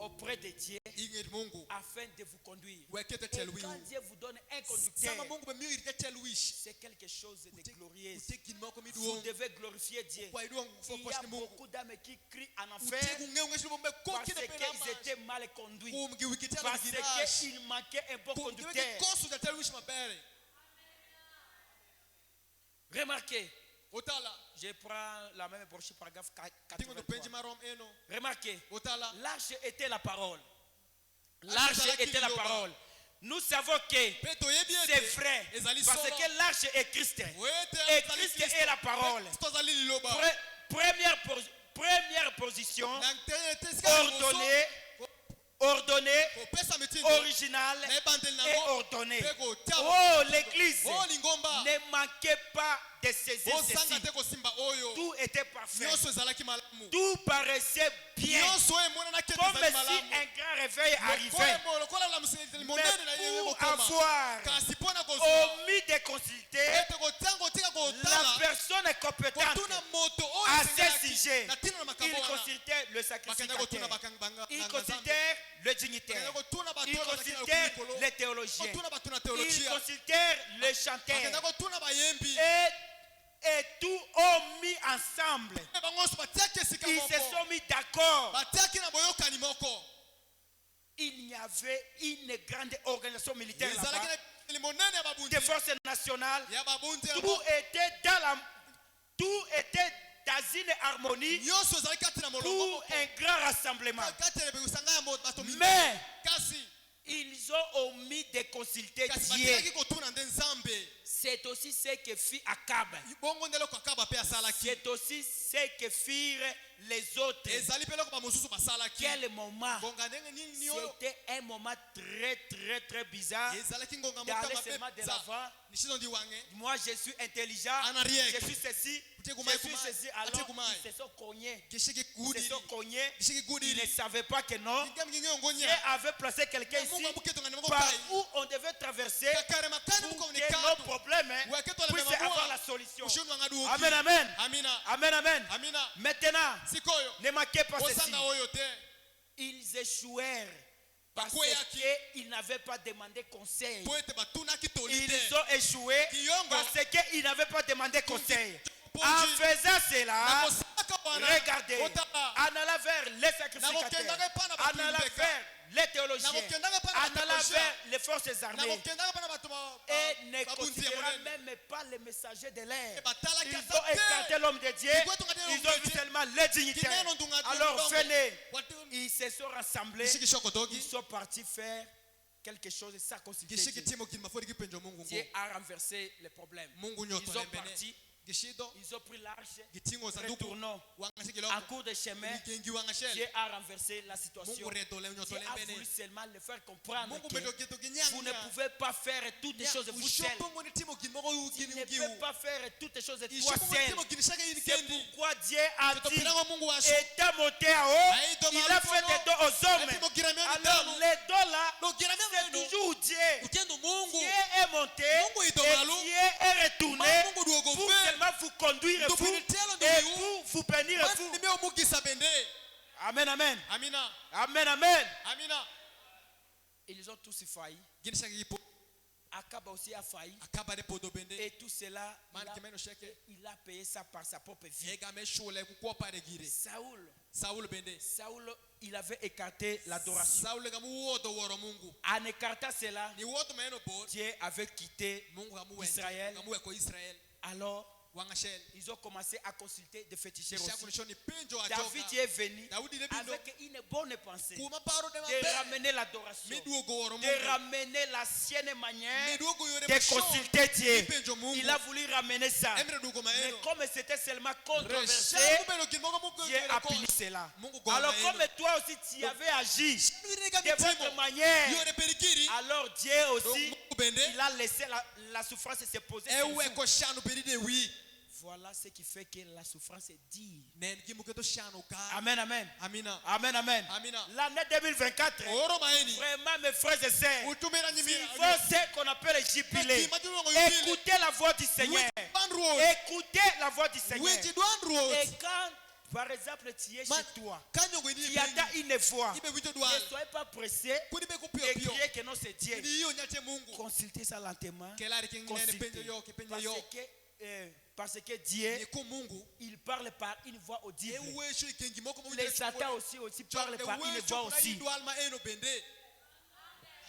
Speaker 2: auprès de Dieu
Speaker 3: ingeri Mungu
Speaker 2: afin de vous conduire.
Speaker 3: wekete
Speaker 2: Et
Speaker 3: tel wiu
Speaker 2: quand Dieu vous donne un conducteur,
Speaker 3: sama Mungu bemiri ke tel wish
Speaker 2: c'est quelque chose de glorieux.
Speaker 3: utekini mako
Speaker 2: Vous
Speaker 3: miduo
Speaker 2: devez glorifier Dieu.
Speaker 3: kwa iduo
Speaker 2: Il y a
Speaker 3: fokoshi Mungu
Speaker 2: beaucoup d'âmes qui crient en enfer
Speaker 3: utegu ngeunge shibo mbe
Speaker 2: parce
Speaker 3: kokine
Speaker 2: qu'ils
Speaker 3: pela
Speaker 2: étaient mal conduits.
Speaker 3: kumgi wikitelo
Speaker 2: Parce
Speaker 3: girash
Speaker 2: qu'il manquait un bon
Speaker 3: kumgi
Speaker 2: conducteur.
Speaker 3: kosu de tel wish mabere
Speaker 2: Remarquez,
Speaker 3: otala
Speaker 2: je prends la même brochure paragraphe
Speaker 3: tingo no penji
Speaker 2: 83.
Speaker 3: marom eno
Speaker 2: Remarquez,
Speaker 3: otala
Speaker 2: l'arche était la parole. L'arche était la parole. nous savons que
Speaker 3: Mpe toyebi ete
Speaker 2: c'est vrai.
Speaker 3: ezali
Speaker 2: Parce
Speaker 3: solo.
Speaker 2: que l'arche est Christ.
Speaker 3: Oyo ete
Speaker 2: Et
Speaker 3: azali
Speaker 2: Christ
Speaker 3: Kristo.
Speaker 2: est la parole.
Speaker 3: Kristo azali liloba.
Speaker 2: Première position,
Speaker 3: Na ntere ete esika ya liboso,
Speaker 2: ordonnée,
Speaker 3: kopesa mitindo,
Speaker 2: originale
Speaker 3: na ebandeli
Speaker 2: et
Speaker 3: nango,
Speaker 2: ordonnée.
Speaker 3: mpe kotia
Speaker 2: Oh, l'église,
Speaker 3: Oh, lingomba.
Speaker 2: ne manquez pas de saisir
Speaker 3: Bosanga
Speaker 2: ceci.
Speaker 3: te kosimba oyo.
Speaker 2: Tout était parfait.
Speaker 3: Nyonso ezalaki malamu.
Speaker 2: Tout paraissait bien.
Speaker 3: Nyonso oyo emonanaki ete
Speaker 2: Comme
Speaker 3: ezali
Speaker 2: si
Speaker 3: malamu.
Speaker 2: un grand réveil arrivait.
Speaker 3: Lokola la museli monene na ye
Speaker 2: Mais pour
Speaker 3: kokoma.
Speaker 2: avoir
Speaker 3: Kasi mpona kozwa
Speaker 2: omis de consulter
Speaker 3: ete kotango otika
Speaker 2: la
Speaker 3: kotala
Speaker 2: personne compétente
Speaker 3: kotuna moto oyo
Speaker 2: à ce
Speaker 3: esengelaki
Speaker 2: sujet,
Speaker 3: na ntina na
Speaker 2: il
Speaker 3: makambo wana.
Speaker 2: consultait le
Speaker 3: Bakenda kotuna
Speaker 2: sacrificateur, il
Speaker 3: Nzambe.
Speaker 2: consultait le dignitaire,
Speaker 3: Bakenda kotuna bato
Speaker 2: il
Speaker 3: oyo bazalaki na
Speaker 2: consultait
Speaker 3: likolo.
Speaker 2: les théologiens,
Speaker 3: Kotuna bato na
Speaker 2: il
Speaker 3: teologia.
Speaker 2: consultait le
Speaker 3: Bakenda
Speaker 2: chanteur
Speaker 3: kotuna bayembi.
Speaker 2: et tout ont mis ensemble.
Speaker 3: Bango nyonso batiaki esika
Speaker 2: Ils se
Speaker 3: moko.
Speaker 2: sont mis d'accord.
Speaker 3: Batiaki na boyokani moko.
Speaker 2: Il y avait une grande organisation militaire
Speaker 3: Ezalaki
Speaker 2: là-bas,
Speaker 3: na ekeli monene ya babundi.
Speaker 2: des forces nationales.
Speaker 3: Ya babundi ya
Speaker 2: Tout était dans une harmonie
Speaker 3: nyonso ezalaki kati na molongo
Speaker 2: pour
Speaker 3: moko.
Speaker 2: un grand rassemblement.
Speaker 3: Kati ya ebekisanga ya bato mingi.
Speaker 2: Mais
Speaker 3: Kasi
Speaker 2: ils ont omis de consulter
Speaker 3: kasi
Speaker 2: Dieu.
Speaker 3: batiaki kotuna nde Nzambe.
Speaker 2: C'est aussi ce que fit Akab.
Speaker 3: Bongo nde eloko Akaba mpe asalaki.
Speaker 2: C'est aussi ce que firent les autres.
Speaker 3: Ezali mpe eloko bamosusu basalaki.
Speaker 2: Quel moment!
Speaker 3: Ngonga ndenge nini oyo
Speaker 2: C'était un moment très bizarre.
Speaker 3: ezalaki ngonga
Speaker 2: D'aller
Speaker 3: moko
Speaker 2: seulement de
Speaker 3: mabe
Speaker 2: l'avant.
Speaker 3: nishizo ndi wange
Speaker 2: Moi, je suis intelligent.
Speaker 3: En arrière.
Speaker 2: Je suis ceci.
Speaker 3: Utie
Speaker 2: Je
Speaker 3: kumai
Speaker 2: suis
Speaker 3: kumai.
Speaker 2: ceci.
Speaker 3: Utie
Speaker 2: Alors,
Speaker 3: kumai.
Speaker 2: ils se sont cognés.
Speaker 3: gishiki
Speaker 2: Ils
Speaker 3: gudi
Speaker 2: se sont cognés.
Speaker 3: gishiki gudi
Speaker 2: Ils ne savaient pas que non.
Speaker 3: ngam ngingi
Speaker 2: Dieu
Speaker 3: ngonya
Speaker 2: avait placé quelqu'un
Speaker 3: Mungu
Speaker 2: ici
Speaker 3: abuke tongane moko
Speaker 2: par
Speaker 3: pai
Speaker 2: où on devait traverser
Speaker 3: kakare makani
Speaker 2: pour
Speaker 3: muko
Speaker 2: que nos
Speaker 3: mnikadu
Speaker 2: problèmes
Speaker 3: Wake tola
Speaker 2: puissent
Speaker 3: mema
Speaker 2: avoir
Speaker 3: mua.
Speaker 2: la solution.
Speaker 3: ushundu wanga duoki
Speaker 2: Amen, amen.
Speaker 3: amina
Speaker 2: Amen, amen.
Speaker 3: amina
Speaker 2: Maintenant,
Speaker 3: sikoyo
Speaker 2: ne manquez pas ceci.
Speaker 3: osanga oyo te
Speaker 2: Ils échouèrent parce
Speaker 3: Bakweyaki.
Speaker 2: qu'ils n'avaient pas demandé conseil.
Speaker 3: po ete batunaki toli
Speaker 2: Ils
Speaker 3: te
Speaker 2: ont échoué
Speaker 3: Kiyongo.
Speaker 2: parce qu'ils n'avaient pas demandé conseil.
Speaker 3: Ponji.
Speaker 2: En faisant cela,
Speaker 3: nakosaka wana
Speaker 2: regardez,
Speaker 3: otala
Speaker 2: en allant vers les sacrificateurs,
Speaker 3: Nakokendaka pa na
Speaker 2: en allant
Speaker 3: batumbeka.
Speaker 2: vers les théologiens,
Speaker 3: Nakokendaka pa na
Speaker 2: en allant
Speaker 3: bathéologiens.
Speaker 2: vers les forces armées,
Speaker 3: nakokendaka mpa na bato
Speaker 2: et ne
Speaker 3: babunzi ya
Speaker 2: considérant
Speaker 3: monene
Speaker 2: même pas les messagers de l'air.
Speaker 3: batalaki
Speaker 2: Ils
Speaker 3: ata
Speaker 2: ont écarté
Speaker 3: te
Speaker 2: l'homme de Dieu,
Speaker 3: Ils ont
Speaker 2: ils ont vu seulement les dignitaires.
Speaker 3: Kineno ndunga
Speaker 2: Alors
Speaker 3: ndongo.
Speaker 2: venez,
Speaker 3: Watu-
Speaker 2: ils se sont rassemblés,
Speaker 3: gishiki shoko
Speaker 2: ils
Speaker 3: toki
Speaker 2: sont partis faire quelque chose sans consulter
Speaker 3: gishiki
Speaker 2: Dieu.
Speaker 3: timo kili mafori kipenjo mungu
Speaker 2: Dieu
Speaker 3: ngo
Speaker 2: a renversé les problèmes.
Speaker 3: mungu
Speaker 2: Ils
Speaker 3: nyoto
Speaker 2: ont
Speaker 3: lembene
Speaker 2: parti,
Speaker 3: gishido
Speaker 2: ils ont pris l'arche,
Speaker 3: gitingo sanduku
Speaker 2: retournant
Speaker 3: wangashi
Speaker 2: en
Speaker 3: kiloko
Speaker 2: cours de chemin.
Speaker 3: likengi wangashele
Speaker 2: Dieu a renversé la situation.
Speaker 3: mungu redole nyoto
Speaker 2: Dieu a voulu
Speaker 3: lembene
Speaker 2: seulement le faire comprendre
Speaker 3: mungu
Speaker 2: que
Speaker 3: medo geto
Speaker 2: vous ne
Speaker 3: ginyanga
Speaker 2: pouvez pas faire toutes les choses vous seul.
Speaker 3: ushopongo ni timo kili moko
Speaker 2: Tu
Speaker 3: ukini
Speaker 2: ne
Speaker 3: ukiu
Speaker 2: peux pas faire toutes les choses toi
Speaker 3: ishopongo ni
Speaker 2: seul.
Speaker 3: timo kili shaka yini
Speaker 2: C'est
Speaker 3: kendi
Speaker 2: pourquoi Dieu a dit,
Speaker 3: topiranga mungu washo
Speaker 2: étant monté en haut,
Speaker 3: Aïe,
Speaker 2: il a fait des dos aux hommes.
Speaker 3: Ati mokiramia ni
Speaker 2: Alors
Speaker 3: tano.
Speaker 2: les dos là,
Speaker 3: Mokiramia
Speaker 2: c'est
Speaker 3: mwenu.
Speaker 2: toujours Dieu.
Speaker 3: utendo mungu
Speaker 2: Dieu est monté
Speaker 3: Mungu
Speaker 2: et
Speaker 3: itomalo.
Speaker 2: Dieu est retourné
Speaker 3: Mungu duogo
Speaker 2: pour
Speaker 3: fe.
Speaker 2: seulement vous conduire vous
Speaker 3: Ndupilitelo
Speaker 2: et
Speaker 3: nduyu.
Speaker 2: pour vous bénir vous.
Speaker 3: mani nimeo mukisa bende
Speaker 2: Amen, amen.
Speaker 3: amina
Speaker 2: Amen, amen.
Speaker 3: amina
Speaker 2: Ils ont tous failli.
Speaker 3: gini shaka ipo
Speaker 2: Akab aussi a failli.
Speaker 3: akaba de podo bende
Speaker 2: Et tout cela,
Speaker 3: mani kimeno sheke
Speaker 2: il a payé ça par sa propre vie.
Speaker 3: yega me shule kukopa de gire Saul bende
Speaker 2: Saul, il avait écarté l'adoration.
Speaker 3: Saul gamu wodo woro mungu
Speaker 2: En écartant cela,
Speaker 3: ni wodo maeno bo
Speaker 2: Dieu avait quitté
Speaker 3: mungu gamu
Speaker 2: Israël.
Speaker 3: gamu ko Israel
Speaker 2: Alors,
Speaker 3: wangashele
Speaker 2: ils ont commencé à consulter des féticheurs
Speaker 3: shaku
Speaker 2: aussi.
Speaker 3: nishoni penjo
Speaker 2: David
Speaker 3: ajoka
Speaker 2: est venu
Speaker 3: Daudi lebindo
Speaker 2: avec une bonne pensée
Speaker 3: kuma paro de
Speaker 2: de
Speaker 3: mabe
Speaker 2: ramener l'adoration,
Speaker 3: miduogo woro
Speaker 2: de
Speaker 3: mungu
Speaker 2: ramener l'ancienne manière
Speaker 3: miduogo yore
Speaker 2: de consulter Dieu.
Speaker 3: penjo mungu
Speaker 2: Il a voulu ramener ça.
Speaker 3: emre dugo
Speaker 2: Mais
Speaker 3: maeno
Speaker 2: comme c'était seulement controversé,
Speaker 3: reshaku belo kimoko mungu
Speaker 2: Dieu a puni cela.
Speaker 3: Mungu kwa
Speaker 2: Alors
Speaker 3: maeno.
Speaker 2: comme toi aussi tu avais agi
Speaker 3: Nirega
Speaker 2: de votre
Speaker 3: mitimo
Speaker 2: manière,
Speaker 3: yore perikiri
Speaker 2: alors Dieu aussi,
Speaker 3: mungu bende
Speaker 2: il a laissé la souffrance se poser sur
Speaker 3: ewe
Speaker 2: vous.
Speaker 3: ko shanu peride wi
Speaker 2: Voilà ce qui fait que la souffrance est dure.
Speaker 3: nen kimuke to shanu ka
Speaker 2: Amen, amen.
Speaker 3: amina
Speaker 2: Amen, amen.
Speaker 3: Amina.
Speaker 2: L'année 2024,
Speaker 3: oro maeni
Speaker 2: vraiment mes frères et sœurs,
Speaker 3: utumira
Speaker 2: il
Speaker 3: nyimira
Speaker 2: faut ce qu'on appelle jubiler. Écoutez la voix du Seigneur. Écoutez la voix du Seigneur.
Speaker 3: witi dwandro
Speaker 2: Et quand, par exemple, tu es chez toi,
Speaker 3: kanyo ngweni
Speaker 2: tu attends une voix,
Speaker 3: ibe wito
Speaker 2: ne
Speaker 3: dwal
Speaker 2: soyez pas pressé
Speaker 3: kuni be
Speaker 2: et
Speaker 3: kupio pio
Speaker 2: crier que non, c'est Dieu.
Speaker 3: ndiyo nyache mungu
Speaker 2: Consultez ça lentement.
Speaker 3: kelari kingene
Speaker 2: Consultez.
Speaker 3: penjo yo kepenjo yo
Speaker 2: Parce que Dieu,
Speaker 3: ni ku mungu
Speaker 2: il parle par une voix audible.
Speaker 3: ewe sho kengi moko mo
Speaker 2: Les Satan aussi parlent par une voix aussi.
Speaker 3: dwal ma eno bende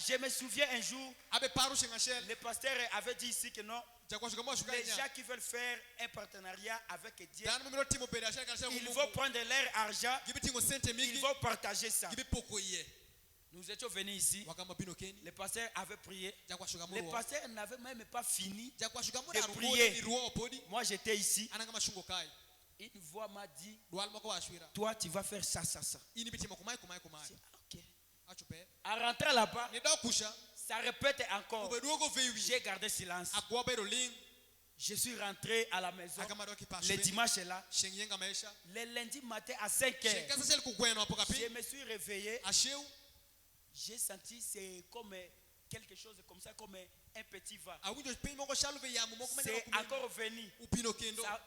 Speaker 2: Je me souviens un jour,
Speaker 3: abe paru shengashel
Speaker 2: le pasteur avait dit ici que non,
Speaker 3: jakwa shukamo
Speaker 2: les
Speaker 3: shukanya
Speaker 2: gens qui veulent faire un partenariat avec Dieu,
Speaker 3: dan mo timo pere ashaka
Speaker 2: ils vont prendre leur argent,
Speaker 3: gibi tingo sente
Speaker 2: ils
Speaker 3: migi
Speaker 2: vont partager ça.
Speaker 3: gibi pokoye
Speaker 4: Nous étions venus ici.
Speaker 3: wakamba bino keni
Speaker 4: Le pasteur avait prié.
Speaker 3: jakwashuka
Speaker 4: Le
Speaker 3: muri
Speaker 4: pasteur n'avait même pas fini.
Speaker 3: jakwashuka muri
Speaker 4: de
Speaker 3: arugo
Speaker 4: prier.
Speaker 3: ni ruo opodi
Speaker 4: Moi, j'étais ici.
Speaker 3: ananga mashungo kai
Speaker 4: Une voix m'a dit,
Speaker 3: dual mako washwira
Speaker 4: toi, tu vas faire ça, ça, ça.
Speaker 3: ini bitima kumai
Speaker 4: C'est ok.
Speaker 3: achupe
Speaker 4: En rentrant là-bas,
Speaker 3: ne da kusha
Speaker 4: ça répète encore.
Speaker 3: ubedugo vewi
Speaker 4: J'ai gardé silence.
Speaker 3: akwa bero ling
Speaker 4: Je suis rentré à la maison.
Speaker 3: akamaro kipashu
Speaker 4: Le dimanche est là.
Speaker 3: shenyenga maisha
Speaker 4: Le lundi matin à 5 heures,
Speaker 3: shenkaza sel kugweno hapo
Speaker 4: je
Speaker 3: kapi
Speaker 4: me suis réveillé.
Speaker 3: asheu
Speaker 4: J'ai senti c'est comme quelque chose comme ça, comme un petit vent.
Speaker 3: awinjo pe moko shaluve ya mumoko
Speaker 4: C'est encore venu.
Speaker 3: upino kendo
Speaker 4: Ça-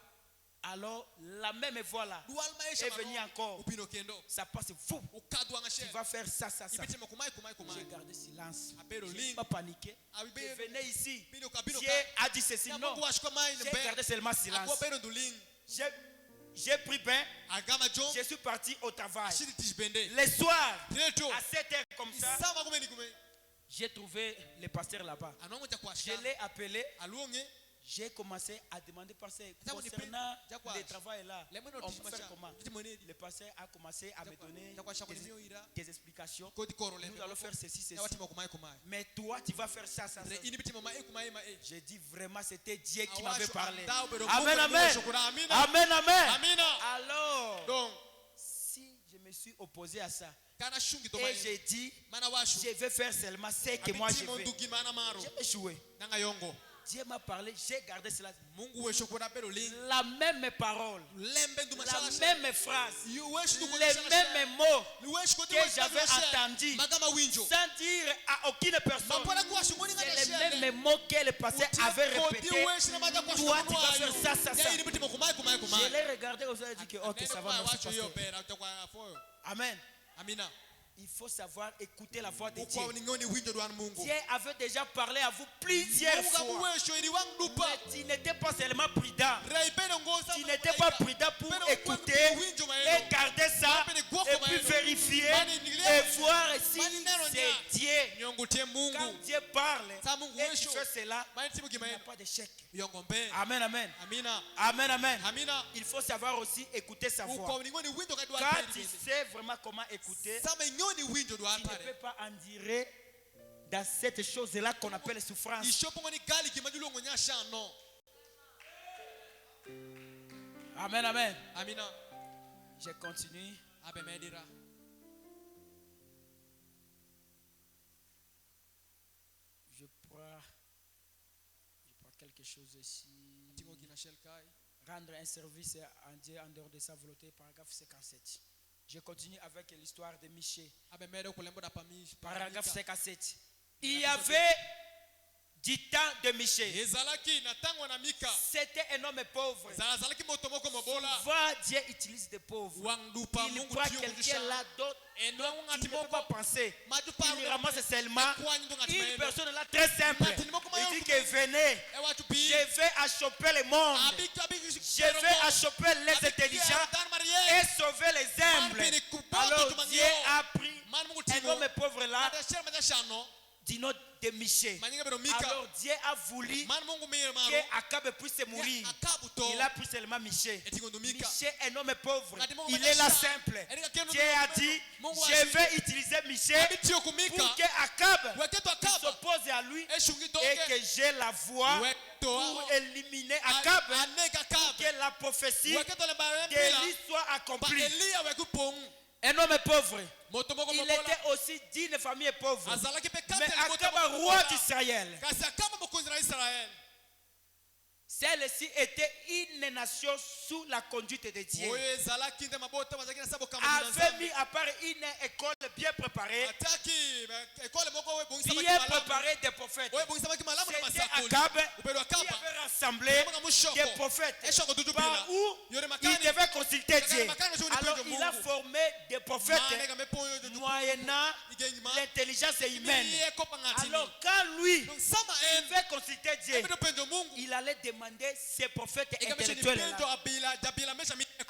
Speaker 4: alors, la même voix là
Speaker 3: dual maisha
Speaker 4: est venue encore.
Speaker 3: upino kendo
Speaker 4: Ça passe fou.
Speaker 3: ukadwa nga
Speaker 4: Tu
Speaker 3: shel
Speaker 4: vas faire ça, ça, ça.
Speaker 3: ibitima kumai
Speaker 4: J'ai gardé silence.
Speaker 3: apero
Speaker 4: Je n'ai
Speaker 3: ling
Speaker 4: pas paniqué.
Speaker 3: abibe
Speaker 4: Je venais ici.
Speaker 3: bino kabino
Speaker 4: Dieu a dit ceci.
Speaker 3: na
Speaker 4: Non.
Speaker 3: mungu washika mai
Speaker 4: J'ai
Speaker 3: be
Speaker 4: gardé seulement silence.
Speaker 3: akwa bero duling
Speaker 4: J'ai pris bain.
Speaker 3: agama jo
Speaker 4: Je suis parti au travail.
Speaker 3: shiti tishbende
Speaker 4: Le soir,
Speaker 3: Direto
Speaker 4: à 7 heures comme ça,
Speaker 3: sama kumeni kume
Speaker 4: j'ai trouvé le pasteur là-bas.
Speaker 3: anongo ja
Speaker 4: Je
Speaker 3: kwashika
Speaker 4: l'ai appelé.
Speaker 3: aluonge
Speaker 4: J'ai commencé à demander pasteur
Speaker 3: Ça, on est
Speaker 4: concernant
Speaker 3: prêt. Jacques,
Speaker 4: le travail là.
Speaker 3: les mots
Speaker 4: On
Speaker 3: de
Speaker 4: peut faire comment? Le pasteur a commencé à me donner des explications.
Speaker 3: kodi korole
Speaker 4: Nous allons faire ceci, ceci.
Speaker 3: yawatima kumai kumai
Speaker 4: Mais toi, tu vas faire ça, ça, ça.
Speaker 3: re ini bitima mai kumai mai
Speaker 4: J'ai dit vraiment, c'était Dieu qui
Speaker 3: Awasho
Speaker 4: m'avait parlé.
Speaker 3: andao bero
Speaker 4: Amen,
Speaker 3: Mungu
Speaker 4: amen.
Speaker 3: shukura, amina.
Speaker 4: Amen, amen.
Speaker 3: amina
Speaker 4: Alors,
Speaker 3: donc
Speaker 4: si je me suis opposé à ça
Speaker 3: kana shungi to
Speaker 4: et
Speaker 3: mai
Speaker 4: j'ai dit,
Speaker 3: mana washu
Speaker 4: je vais faire seulement ce que moi je
Speaker 3: abitimo
Speaker 4: fais,
Speaker 3: ndugi mana maro
Speaker 4: j'ai échoué.
Speaker 3: nanga yongo
Speaker 4: Dieu m'a parlé, j'ai gardé cela.
Speaker 3: Mungu we shukura bero ling
Speaker 4: La même parole,
Speaker 3: lembe nduma
Speaker 4: la
Speaker 3: shala
Speaker 4: même phrase,
Speaker 3: you wish to
Speaker 4: les mêmes mots
Speaker 3: wish ko
Speaker 4: que j'avais entendus
Speaker 3: magama winjo
Speaker 4: sans dire à aucune personne.
Speaker 3: mapona kwa shungoni ngana
Speaker 4: C'est les
Speaker 3: shele
Speaker 4: mêmes mots que le pasteur avait répété. Toi, tu vas faire ça, ça, ça.
Speaker 3: ini bitima kumai kumai
Speaker 4: Je
Speaker 3: kumai
Speaker 4: l'ai regardé comme ça et dit que ok, ça va, merci,
Speaker 3: wacho yo
Speaker 4: pasteur.
Speaker 3: bera utakwa foyo
Speaker 4: Amen.
Speaker 3: amina
Speaker 4: Il faut savoir écouter la voix de Dieu.
Speaker 3: ukwa ningoni winjo dwan Mungu
Speaker 4: Dieu avait déjà parlé à vous plusieurs
Speaker 3: Mungu
Speaker 4: fois.
Speaker 3: kamuwesho iri wangudupa
Speaker 4: Mais tu n'étais pas seulement prudent.
Speaker 3: raibeno ngoza
Speaker 4: Tu n'étais pas prudent pour écouter et garder ça et puis vérifier et voir si c'est Dieu.
Speaker 3: nyongutie
Speaker 4: Quand
Speaker 3: Mungu
Speaker 4: Dieu parle
Speaker 3: Sa Mungu
Speaker 4: et tu
Speaker 3: wesho
Speaker 4: fais cela,
Speaker 3: mani timu
Speaker 4: il n'y a
Speaker 3: gimaenda
Speaker 4: pas d'échec.
Speaker 3: yongombe
Speaker 4: Amen, amen.
Speaker 3: amina
Speaker 4: Amen, amen.
Speaker 3: amina
Speaker 4: Il faut savoir aussi écouter sa voix.
Speaker 3: ukwa ningoni winjo kadwa
Speaker 4: Quand tu sais vraiment comment écouter,
Speaker 3: sama nyoni winjo dwa
Speaker 4: tu ne
Speaker 3: pare
Speaker 4: peux pas en dire dans cette chose-là qu'on appelle souffrance.
Speaker 3: ishopo ngoni gali gimajulo ngonya shano
Speaker 4: Amen, amen.
Speaker 3: amina
Speaker 4: Je continue.
Speaker 3: abe medira
Speaker 4: Je prends quelque chose ici.
Speaker 3: tingo gina shelkai
Speaker 4: Rendre un service à Dieu en dehors de sa volonté, paragraphe 57. Je continue avec l'histoire de Michée.
Speaker 3: abe mede kulembo da pami
Speaker 4: Paragraphe 57. Il y avait du temps de Michée.
Speaker 3: ezalaki na tango na mika
Speaker 4: C'était un homme pauvre.
Speaker 3: zalaki motomoko mobola
Speaker 4: Souvent, Dieu utilise des pauvres.
Speaker 3: wangdupa
Speaker 4: Il
Speaker 3: Mungu
Speaker 4: prend
Speaker 3: tio
Speaker 4: quelqu'un là d'autre.
Speaker 3: et non
Speaker 4: Tu
Speaker 3: ngati
Speaker 4: ne peux pas
Speaker 3: moko
Speaker 4: penser.
Speaker 3: majupa
Speaker 4: Il ramasse seulement
Speaker 3: kwani ndo ngati
Speaker 4: une
Speaker 3: maendo
Speaker 4: personne là très simple. Il dit que venez,
Speaker 3: e watu pi
Speaker 4: je vais achoper le monde. Je vais achoper les intelligents et sauver les humbles. Alors Dieu a pris un homme pauvre là du nom de Michée. Alors Dieu a voulu que Akab puisse mourir. Il a pris seulement Michée. Michée est un homme pauvre. Il est là simple. Dieu a dit, je vais utiliser Michée pour que Akab s'oppose à lui et que j'ai la voix pour éliminer Akab, pour que la prophétie d'Élie soit accomplie. Un homme pauvre. Il était aussi d'une famille pauvre. Mais Akab, roi d'Israël, celle-ci était une nation sous la conduite de Dieu. Avait mis à part une école bien préparée, bien préparée des prophètes. C'était Akab qui avait rassemblé des prophètes par où il devait consulter Dieu. Alors il a formé des prophètes moyennant l'intelligence humaine. Alors quand lui il veut consulter Dieu, il allait demander ces prophètes intellectuels là.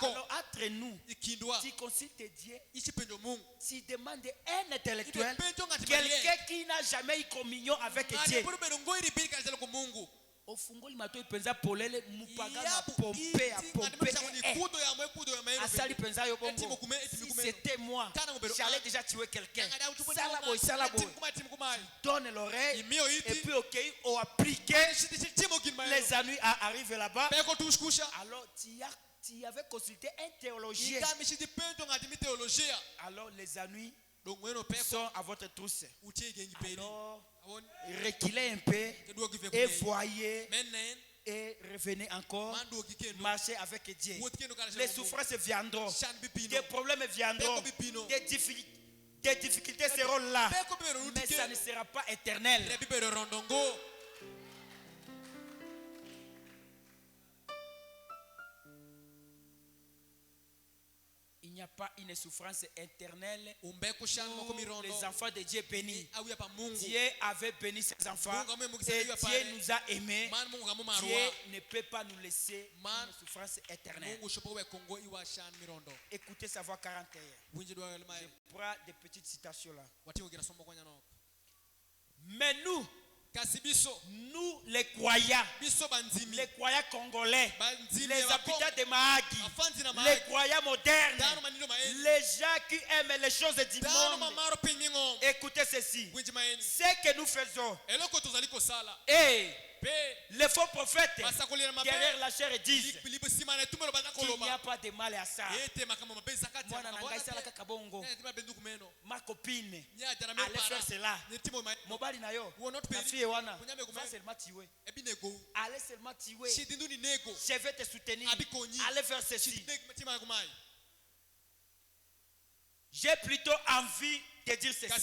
Speaker 4: Alors entre nous, tu consultes Dieu, tu demandes un intellectuel, quelqu'un qui n'a jamais eu communion avec Dieu. ofungoli matoi penza polele mupaga na pompe ya pompe asali penza yo bongo. Si c'était moi, j'allais déjà tuer quelqu'un. Donne l'oreille et puis ok, on applique. Les ennuis arrivent là-bas. Alors tu avais consulté un théologien. Alors les ennuis sont à votre trousse. Alors reculez un peu et voyez et revenez encore marcher avec Dieu. Les souffrances viendront, des problèmes viendront, des difficultés seront là, mais ça ne sera pas éternel. Il n'y a pas une souffrance éternelle pour les enfants de Dieu bénis. Dieu avait béni ses enfants et Dieu nous a aimés. Dieu ne peut pas nous laisser une souffrance éternelle. Écoutez sa voix 41. Je prends des petites citations là. Mais nous les croyants congolais, les habitants de Mahagi, les croyants modernes, les gens qui aiment les choses du monde, écoutez ceci, ce que nous faisons, et les faux prophètes derrière la chair disent qu'il n'y a pas de mal à ça. Ma copine allait faire cela. Mobali na yo, ma fille wana, va seulement tuer. Allez seulement tuer. Je vais te soutenir. Allez faire ceci. J'ai plutôt envie de dire ceci.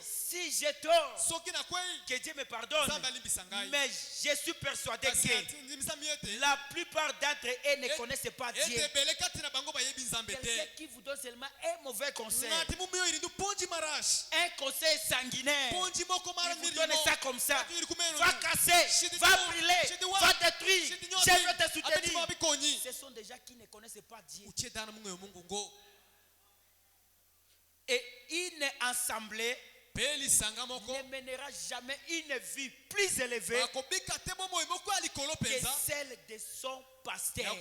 Speaker 4: Si j'ai tort, que Dieu me pardonne. Mais je suis persuadé que la plupart d'entre eux ne connaissent pas Dieu. Quelqu'un qui vous donne seulement un mauvais conseil, un conseil sanguinaire, il vous donne ça comme ça. Va casser, va brûler, va détruire, je vais te soutenir. Ce sont des gens qui ne connaissent pas Dieu. Et une assemblée ne mènera jamais une vie plus élevée que celle de son pasteur.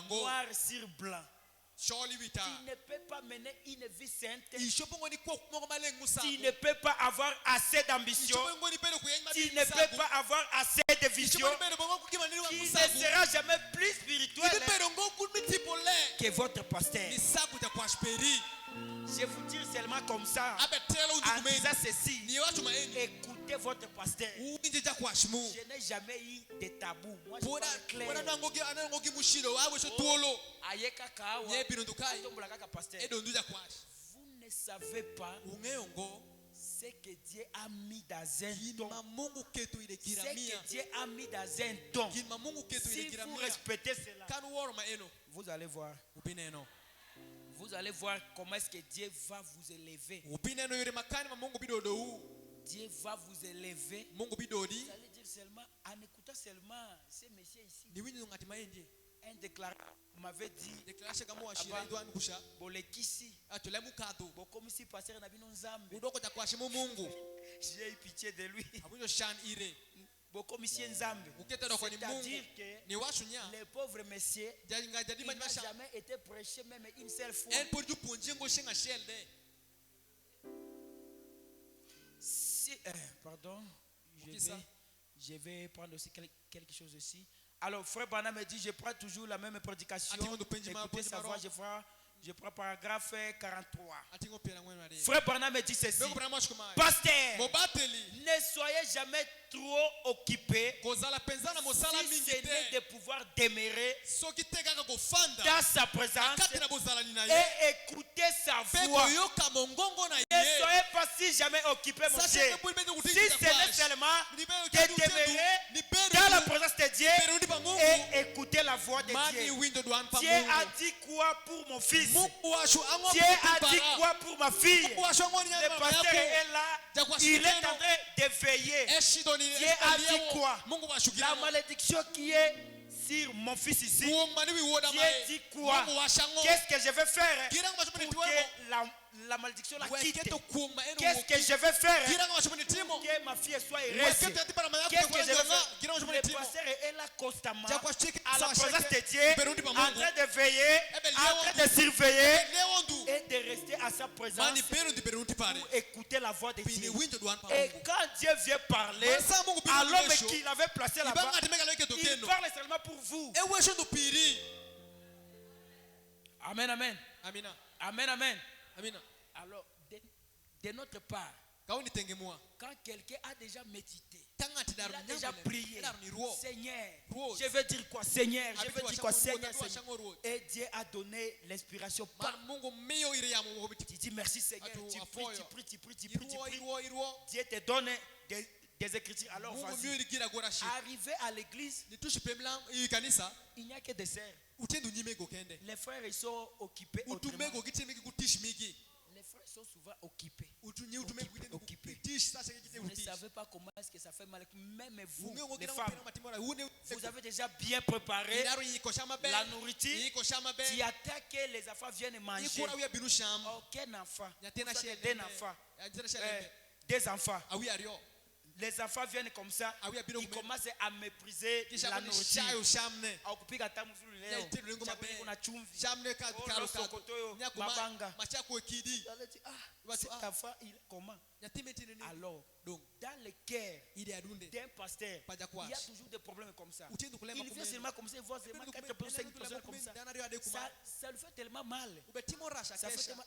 Speaker 4: Noir sur blanc. Tu ne peux pas mener une vie sainte. Tu ne peux pas avoir assez d'ambition. Tu ne peux pas avoir assez de vision. Tu ne seras jamais plus spirituel que votre pasteur. Je vous dis seulement comme ça, en disant ceci, écoutez votre pasteur. Je n'ai jamais eu de tabou. Moi, je parle clair. Vous ne savez pas ce que Dieu a mis dans un don. Ce que Dieu a mis dans un don. Si vous respectez cela, vous allez voir. Vous allez voir comment est-ce que Dieu va vous élever. Dieu va vous élever. Vous allez dire seulement, en écoutant seulement ces messieurs ici. Un déclarateur m'avait dit, j'ai eu pitié de lui. C'est-à-dire que les pauvres messieurs, il n'a jamais été prêché même une seule fois. Si, pardon, je vais prendre aussi quelque chose ici. Alors, frère Branham me dit, je prends toujours la même prédication. Écoutez sa voix, je prends paragraphe 43. Frère Branham me dit ceci. Pasteur, ne soyez jamais trop occupé si ce n'est de pouvoir demeurer dans sa présence et écouter sa voix. Ne soyez pas si jamais occupé, mon Dieu. Si ce n'est seulement de demeurer dans la présence de Dieu et écouter la voix de Dieu. Dieu a dit quoi pour mon fils? Dieu a dit quoi pour ma fille? Le pasteur est là, il est en train de veiller. Dieu a dit quoi? La malédiction qui est sur mon fils ici. Dieu dit quoi? Qu'est-ce que je vais faire pour que la malédiction la quitte? Qu'est-ce que je vais faire pour que ma fille soit heureuse? Qu'est-ce que je vais faire? Le pasteur est là constamment à la présence de Dieu, en train de veiller, en train de surveiller et de rester à sa présence pour écouter la voix de Dieu. Et quand Dieu vient parler à l'homme qu'il avait placé là-bas, il parle seulement pour vous. Amen, amen. Amen, amen. Alors, de notre part, quand quelqu'un a déjà médité, il a déjà prié, Seigneur, je veux dire quoi, Seigneur, je veux dire quoi, Seigneur, et Dieu a donné l'inspiration. Tu dis merci Seigneur, tu pries. Dieu te donne des écritures. Alors vas-y. Arrivé à l'église, il n'y a que des sœurs. Les frères ils sont occupés autrement. Les frères sont souvent occupés. Vous ne savez pas comment est-ce que ça fait mal. Même vous, les femmes, vous avez déjà bien préparé la nourriture. Tu attends que les enfants viennent manger. Aucun enfant. Des enfants. Les enfants viennent comme ça, ils commencent à mépriser la nourriture. Cet enfant, il est comment? Alors, dans le cœur d'un pasteur, il y a toujours des problèmes comme ça. Il vient seulement comme ça, il voit seulement 4 personnes comme ça. Ça lui fait tellement mal. Ça fait tellement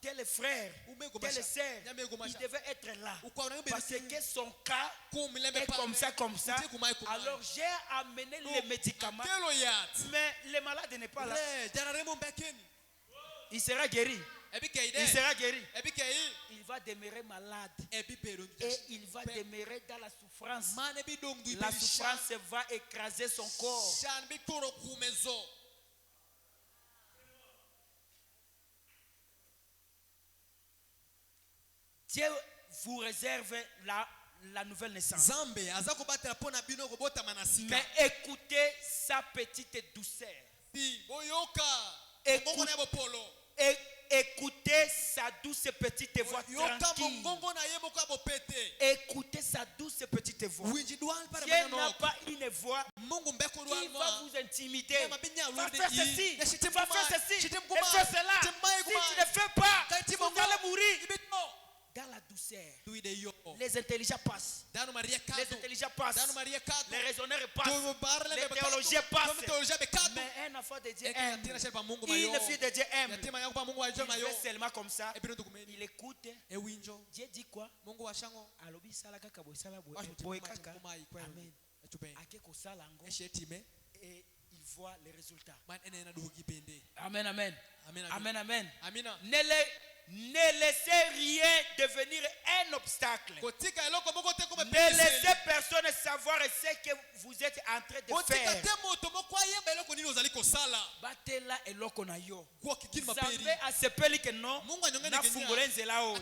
Speaker 4: tel frère, telle sœur, il devait être là. Parce que son cas est comme ça. Alors j'ai amené les médicaments. Mais le malade n'est pas là. Il sera guéri. Il sera guéri. Il va demeurer malade. Et il va demeurer dans la souffrance. La souffrance va écraser son corps. Dieu vous réserve la nouvelle naissance. Mais écoutez sa petite douceur. Écoutez sa douce petite voix tranquille. Écoutez sa douce petite voix. Dieu n'a pas une voix qui va vous intimider. Va faire ceci, va faire ceci, et faire cela. Si tu ne fais pas, vous allez mourir. Dans la douceur, les intelligents passent. Les intelligents passent. Les raisonneurs passent. Les théologiens passent. Mais un enfant de Dieu aime. Une fille de Dieu aime. Il fait seulement comme ça. Il écoute. Dieu dit quoi? Et il voit les résultats. Amen, amen. Amen, amen. Ne laissez rien devenir un obstacle. Ne laissez personne savoir ce que vous êtes en train de faire. Batela eloko na yo. Zambe asepeli ke no na fungole nzela o.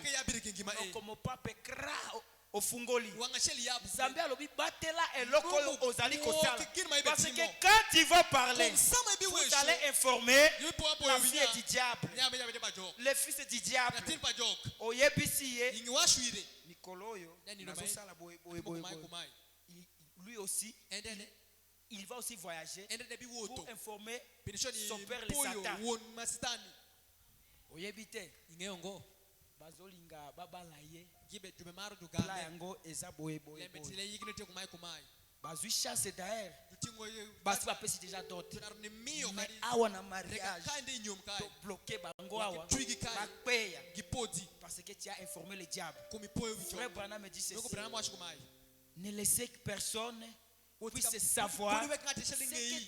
Speaker 4: Como pape kra ofungoli. Zambe alobi batela eloko ozali kosala. Parce que quand tu vas parler, vous allez informer la fille du diable, le fils du diable. Oyebisiye Nikoloyo lui aussi il va aussi voyager pour informer son père le Satan. Oyebite bazolinga babalaye la yango eza boye bazui chance d'ailleurs basi bapesi déjà d'autres mais awa na mariage to bloquer bango awa bakpeya parce que tu as informé le diable. Frère Branham me dit ceci: ne laissez que personne puisse savoir ce que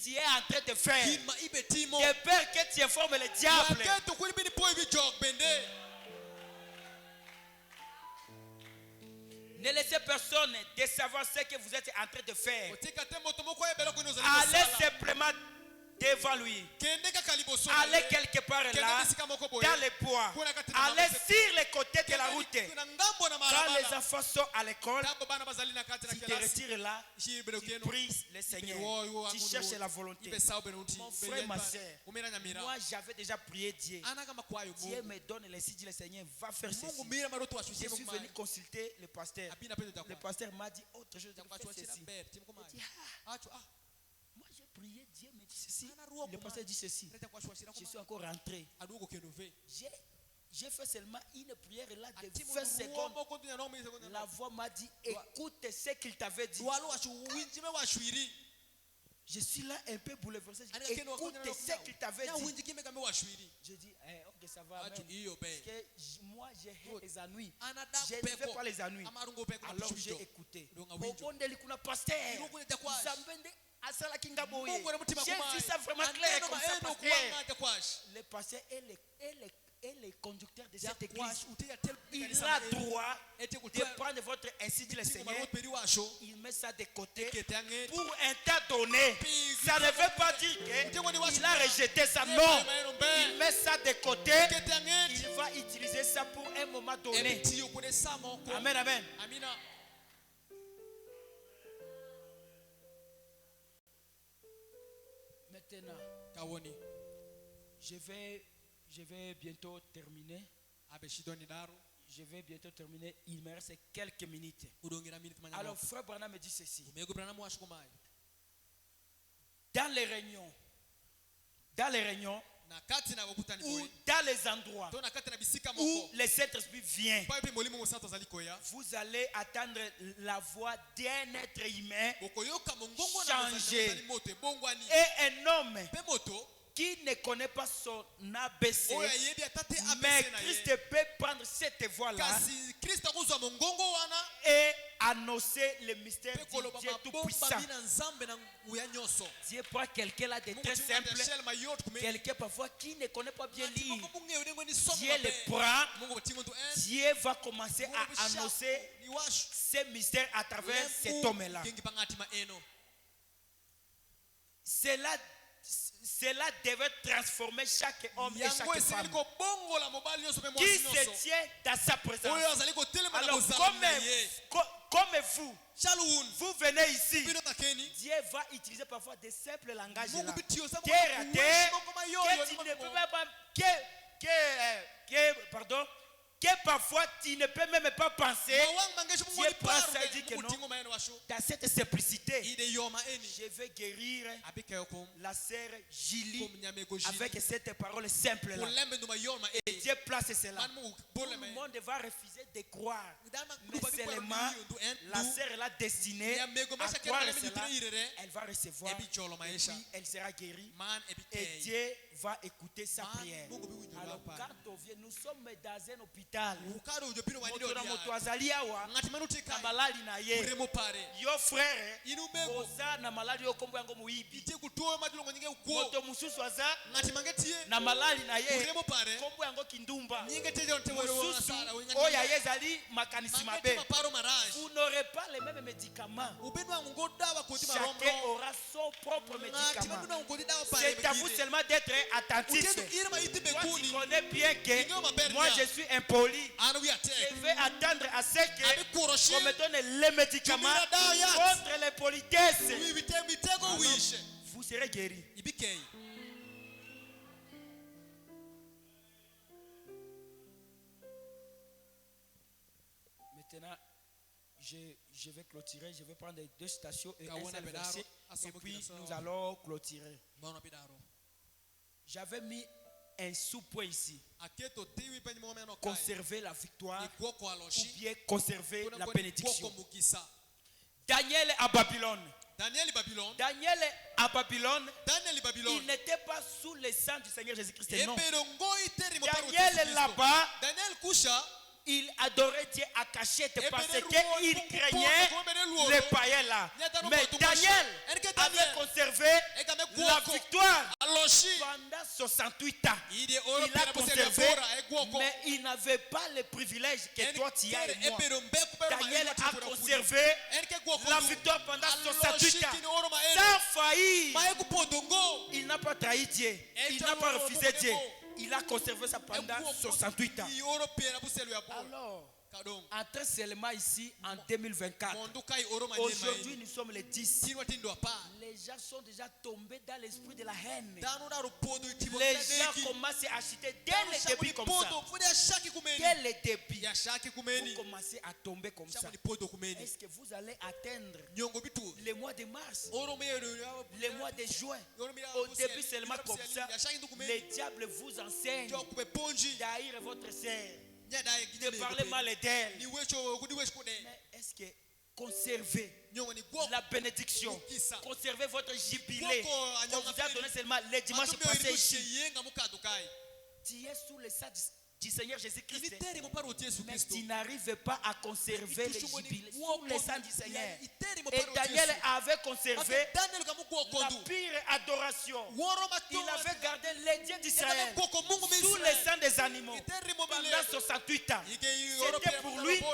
Speaker 4: tu es en train de faire. J'ai peur que tu informes le diable. Ne laissez personne de savoir ce que vous êtes en train de faire. Allez simplement devant lui. Allez quelque part là, dans les bois. Allez sur les côtés de la route. Quand les enfants sont à l'école, tu te retires là, tu pries le Seigneur. Tu cherches la volonté. Mon frère, ma soeur, moi j'avais déjà prié Dieu. Dieu me donne les signes, le Seigneur va faire ceci. Je suis venu consulter le pasteur. Le pasteur m'a dit autre chose. Fais ceci. Moi j'ai prié, Dieu me dit ceci. Le pasteur dit ceci. Je suis encore rentré. J'ai fait seulement une prière là de 20 secondes. La voix m'a dit écoute ce qu'il t'avait dit. Je suis là un peu bouleversé. Écoute ce qu'il t'avait dit. Je dis ok, ça va. Parce que moi j'ai les ennuis. Je ne fais pas les ennuis. Alors j'ai écouté. Pasteur, j'ai vu ça vraiment clair comme ça, pasteur. Le pasteur est le conducteur de cette église. Il a droit de prendre votre ainsi dit le Seigneur. Il met ça de côté pour un temps donné. Ça ne veut pas dire qu'il a rejeté ça. Non. Il met ça de côté. Il va utiliser ça pour un moment donné. Amen, amen. Maintenant, je vais bientôt terminer. Je vais bientôt terminer. Il me reste quelques minutes. Alors, frère Branham me dit ceci. Dans les réunions, ou dans les endroits où le Saint-Esprit vient, vous allez attendre la voix d'un être humain changé. Et un homme qui ne connaît pas son ABC, mais Christ peut prendre cette voix-là et annoncer le mystère du Dieu Tout-Puissant. Dieu prend quelqu'un là de très simple, quelqu'un parfois qui ne connaît pas bien lire. Dieu le prend, Dieu va commencer à annoncer ce mystère à travers cet homme-là. Cela devait transformer chaque homme et chaque femme qui se tient dans sa présence. Alors comme vous venez ici, Dieu va utiliser parfois des simples langages là, terre à terre, que tu ne peux pas, que parfois tu ne peux même pas penser. Dieu prend ça et dit que non. Dans cette simplicité, je vais guérir la sœur Julie avec cette parole simple là. Et Dieu place cela. Tout le monde va refuser de croire. Mais seulement la sœur l'a destinée à croire cela. Elle va recevoir. Et puis elle sera guérie. Et Dieu va écouter sa prière. Alors quand on vient, nous sommes dans un hôpital. Moto azali awa na malali na ye yo frère oza na malali yo kombo yango muibi moto mususu aza na malali na ye kombo yango kindumba mususu oya ye ezali makanisi mabe. Vous n'aurez pas les mêmes médicaments. Chacun aura son propre médicament. C'est à vous seulement d'être attentif. Toi tu connais bien que moi je suis impoli. Je vais attendre à ce que qu'on me donne les médicaments contre les politesses. Alors, vous serez guéris. Maintenant, je vais clôturer. Je vais prendre 2 stations et un seul verset. Et puis nous allons clôturer. J'avais mis un sous-point ici. Conserver la victoire ou bien conserver la bénédiction. Daniel à Babylone. Daniel à Babylone, il n'était pas sous le sang du Seigneur Jésus-Christ. Non. Daniel là-bas, il adorait Dieu à cachette parce qu'il craignait les païens là. Mais Daniel avait conservé la victoire pendant 68 ans. Il a conservé, mais il n'avait pas le privilège que toi tu as et moi. Daniel a conservé la victoire pendant 68 ans sans faillir. Il n'a pas trahi Dieu, il n'a pas refusé Dieu. Il a conservé ça pendant 68 ans. Alors, entrez seulement ici en 2024. Aujourd'hui, nous sommes les 10. Les gens sont déjà tombés dans l'esprit de la haine. Les gens commencent à acheter dès le début comme ça. Dès le début, vous commencez à tomber comme ça. Est-ce que vous allez atteindre le mois de mars, le mois de juin? Au début seulement comme ça, les diables vous enseignent d'haïr votre sœur, de parler mal d'elle. Mais est-ce que conservez la bénédiction, conservez votre jubilé qu'on vous a donné seulement le dimanche passé ici? Tu es sous le sang du Seigneur Jésus-Christ, mais tu n'arrives pas à conserver le jubilé sous le sang du Seigneur. Et Daniel avait conservé la pire adoration. Il avait gardé les dieux d'Israël sous le sang des animaux pendant 68 ans. C'était pour lui et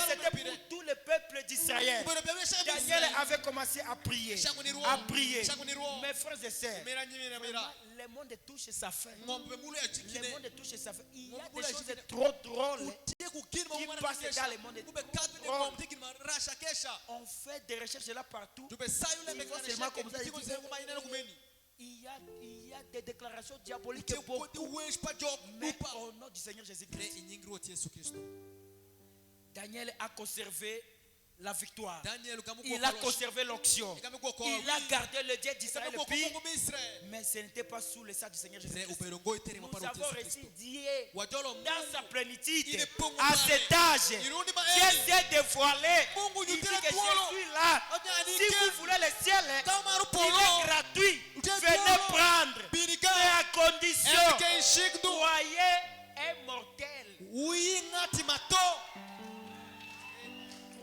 Speaker 4: c'était pour tout le peuple d'Israël. Daniel avait commencé à prier, à prier. Mes frères et sœurs, le monde touche sa fin. Le monde touche sa fin. Il y a des choses trop drôles qui passent dans le monde. On fait des recherches là partout. Seulement comme ça, il y a des déclarations diaboliques beaucoup. Mais au nom du Seigneur Jésus-Christ, Daniel a conservé la victoire. Il a conservé l'onction. Il a gardé le Dieu d'Israël. Mais ce n'était pas sous le sang du Seigneur Jésus-Christ. Nous avons reçu Dieu dans sa plénitude. À cet âge, Dieu s'est dévoilé. Il dit que je suis là. Si vous voulez le ciel, il est gratuit. Venez prendre. Mais à condition, soyez immortel.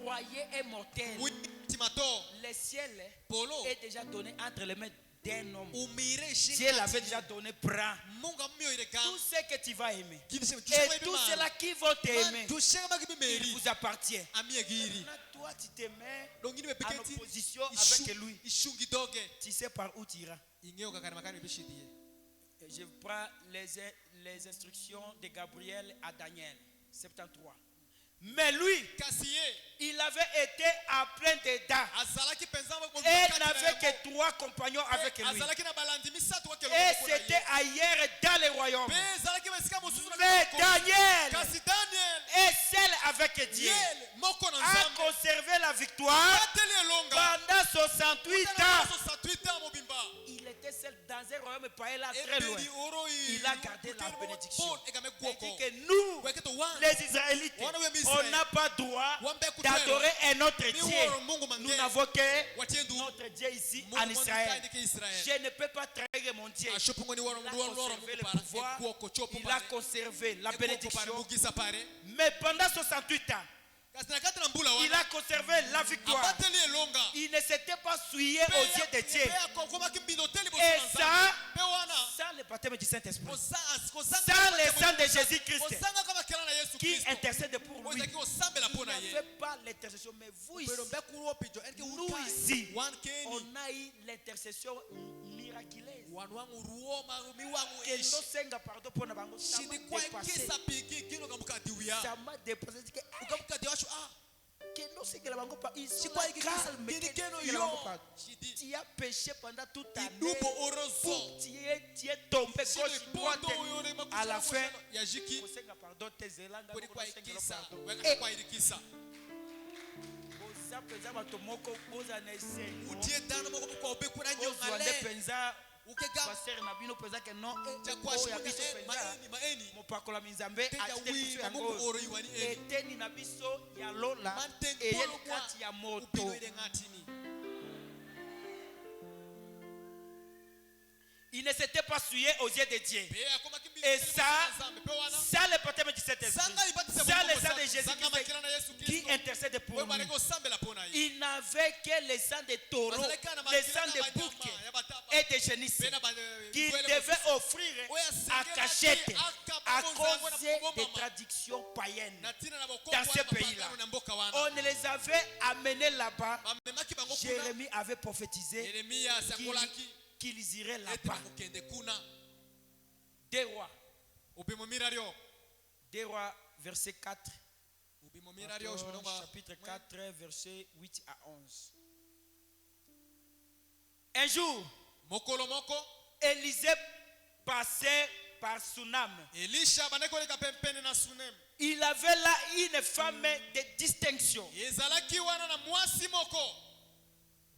Speaker 4: Croyez est mortel. Le ciel est déjà donné entre les mains d'un homme. Dieu l'avait déjà donné. Prends tout ce que tu vas aimer et tout cela qui vont t'aimer, il vous appartient. Maintenant, toi tu te mets en opposition avec lui. Tu sais par où tu iras. Je prends les instructions de Gabriel à Daniel 73. Mais lui, il avait été à plein d'état et n'avait que 3 compagnons avec lui. Et c'était ailleurs dans le royaume. Mais Daniel est seul avec Dieu, a conservé la victoire pendant 68 ans. Il était seul dans un royaume païen là très loin. Il a gardé la bénédiction. Il dit que nous, les Israélites, on n'a pas droit d'adorer un autre Dieu. Nous n'avons que notre Dieu ici en Israël. Je ne peux pas trahir mon Dieu. Il a conservé le pouvoir, il a conservé la bénédiction. Mais pendant 68 ans, il a conservé la victoire. Il ne s'était pas souillé aux yeux de Dieu. Et ça, sans le baptême du Saint-Esprit, sans le sang de Jésus-Christ qui intercède pour lui, il n'avait pas l'intercession. Mais vous ici, nous ici, on a eu l'intercession miraculeuse. Que nous senga pardon pour nous. Ça m'a dépassé. Que nous c'est que la banque pas ici calme. Tu as péché pendant toute ta vie. Tu es tombé gauche droite. À la fin, pardon tes élans. Pasteur Nabino pensa que non, mon pakola minzambe atite biso yango eteni na biso ya lola eyeli kati ya moto. Il ne s'était pas souillé aux yeux de Dieu. Et ça le baptême du Saint-Esprit. Ça, le sang de Jésus qui intercède pour nous. Il n'avait que le sang de taureaux, le sang de boucs et de génisses qu'il devait offrir à cachette à cause des traditions païennes dans ce pays-là. On les avait amenés là-bas. Jérémie avait prophétisé qu'ils iraient là-bas. Deux rois. Deux rois, verset 4. Chapitre 4, verset 8 à 11. Un jour, Élisée passait par Sunam. Il avait là une femme de distinction.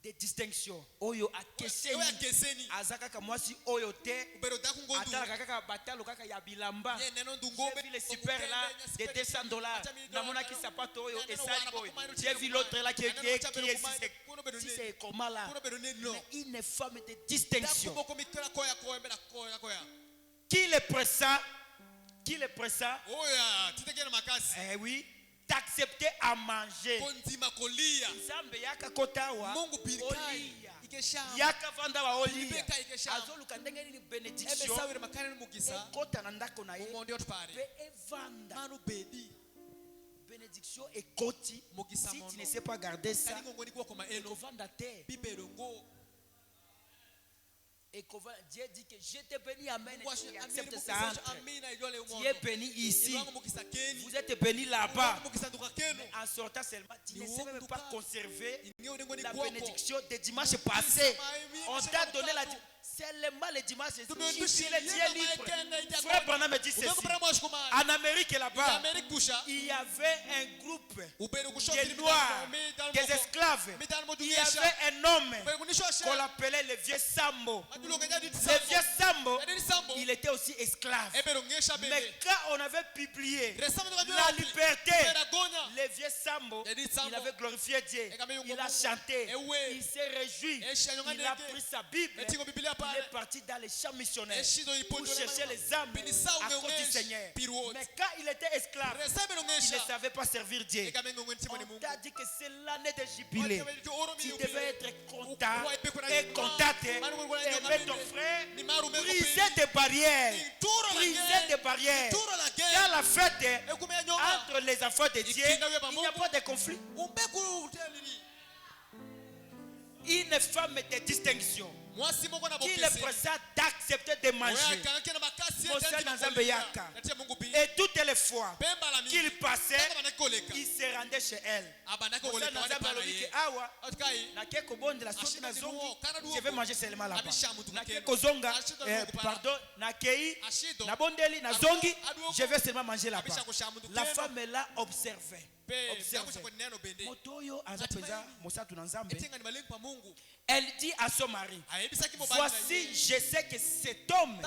Speaker 4: De distinction. Oyo akeseni. Azaka mwasi oyo te. Atala kaka batalo kaka ya bilamba. J'ai vu le super là de $200. Namona ki sapato oyo esali oyo. J'ai vu l'autre là qui est si c'est comment là. Mais une femme de distinction. Qui le pressa? Qui le pressa? Eh oui. D'accepter à manger. Nzambe yaka kotawa olia yaka vanda wa olia azoluka ndenge ni benediction kota na ndako na ye pe evanda bénédiction et koti si tu ne sais pas garder ça et vanda terre. Et Dieu dit que je te bénis, amen. Et tu acceptes ça. Tu es béni ici. Vous êtes béni là-bas. Mais en sortant seulement, tu ne sais même pas conserver la bénédiction des dimanches passés. On t'a donné la seulement les dimanches. Frère Branham me dit ceci. En Amérique là-bas, il y avait un groupe de noirs, des esclaves. Il y avait un homme qu'on appelait le vieux Sambo. Le vieux Sambo, il était aussi esclave. Mais quand on avait publié la liberté, le vieux Sambo, il avait glorifié Dieu. Il a chanté, il s'est réjoui, il a pris sa Bible, il est parti dans les champs missionnaires pour chercher les âmes à cause du Seigneur. Mais quand il était esclave, il ne savait pas servir Dieu. On t'a dit que c'est l'année de jubilé. Tu devais être content et contente. Aimer ton frère, briser des barrières. Briser des barrières. Dans la fête, entre les enfants de Dieu, il n'y a pas de conflit. Une femme de distinction qui le pressa d'accepter de manger. Et toutes les fois qu'il passait, il se rendait chez elle. Je vais manger seulement là-bas. Je vais seulement manger là-bas. La femme là observait. Elle dit à son mari, voici, je sais que cet homme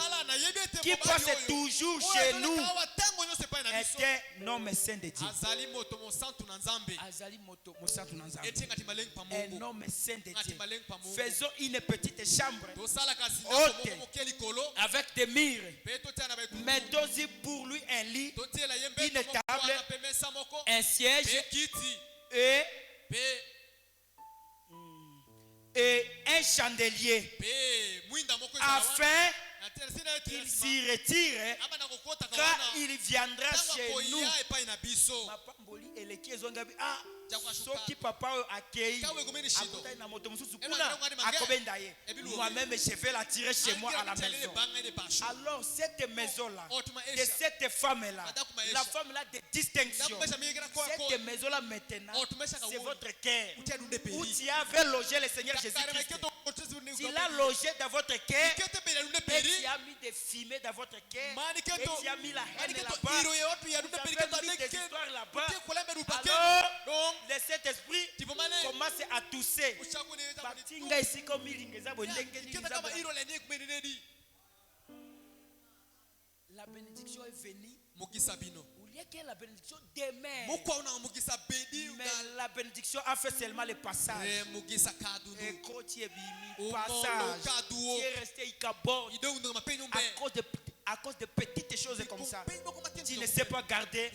Speaker 4: qui passe toujours chez nous était un homme saint de Dieu. Un homme saint de Dieu. Faisons une petite chambre haute avec des murs. Mettons-y pour lui un lit, une table, un siège et un chandelier afin qu'il s'y retire quand il viendra chez nous. Soki papa accueille moi-même je vais la tirer chez moi à la maison. Alors cette maison là de cette femme là, la femme là de distinction, cette maison là maintenant c'est votre cœur où tu avais logé le Seigneur Jésus-Christ. Il a logé dans votre cœur et tu as mis des fumées dans votre cœur et tu as mis la haine là-bas. Vous avez mis des histoires là-bas. Alors le Saint-Esprit commence à tousser. La bénédiction est venue
Speaker 3: mukisa bino.
Speaker 4: Il y a que la bénédiction demeure.
Speaker 3: Mukwa una mukisa bedi
Speaker 4: Mais la bénédiction a fait seulement le passage.
Speaker 3: mukisa kadunu.
Speaker 4: Et quand tu es bimi,
Speaker 3: Umolo
Speaker 4: passage,
Speaker 3: kaduo.
Speaker 4: tu es resté ikabord
Speaker 3: Ide unga mapenyo
Speaker 4: à
Speaker 3: mbe.
Speaker 4: cause de petites choses comme ça. Tu ne sais pas garder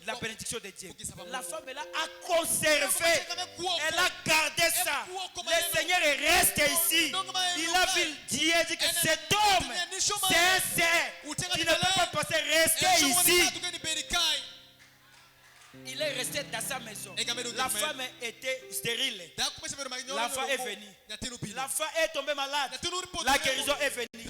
Speaker 4: la bénédiction de Dieu. La femme là a conservé, elle a gardé ça. Le Seigneur est resté ici. Il a vu Dieu dit que cet homme, c'est un saint. Tu ne peux pas passer rester ici. Il est resté dans sa maison. La femme était stérile. L'enfant est venu. L'enfant est tombé malade. La guérison est venue.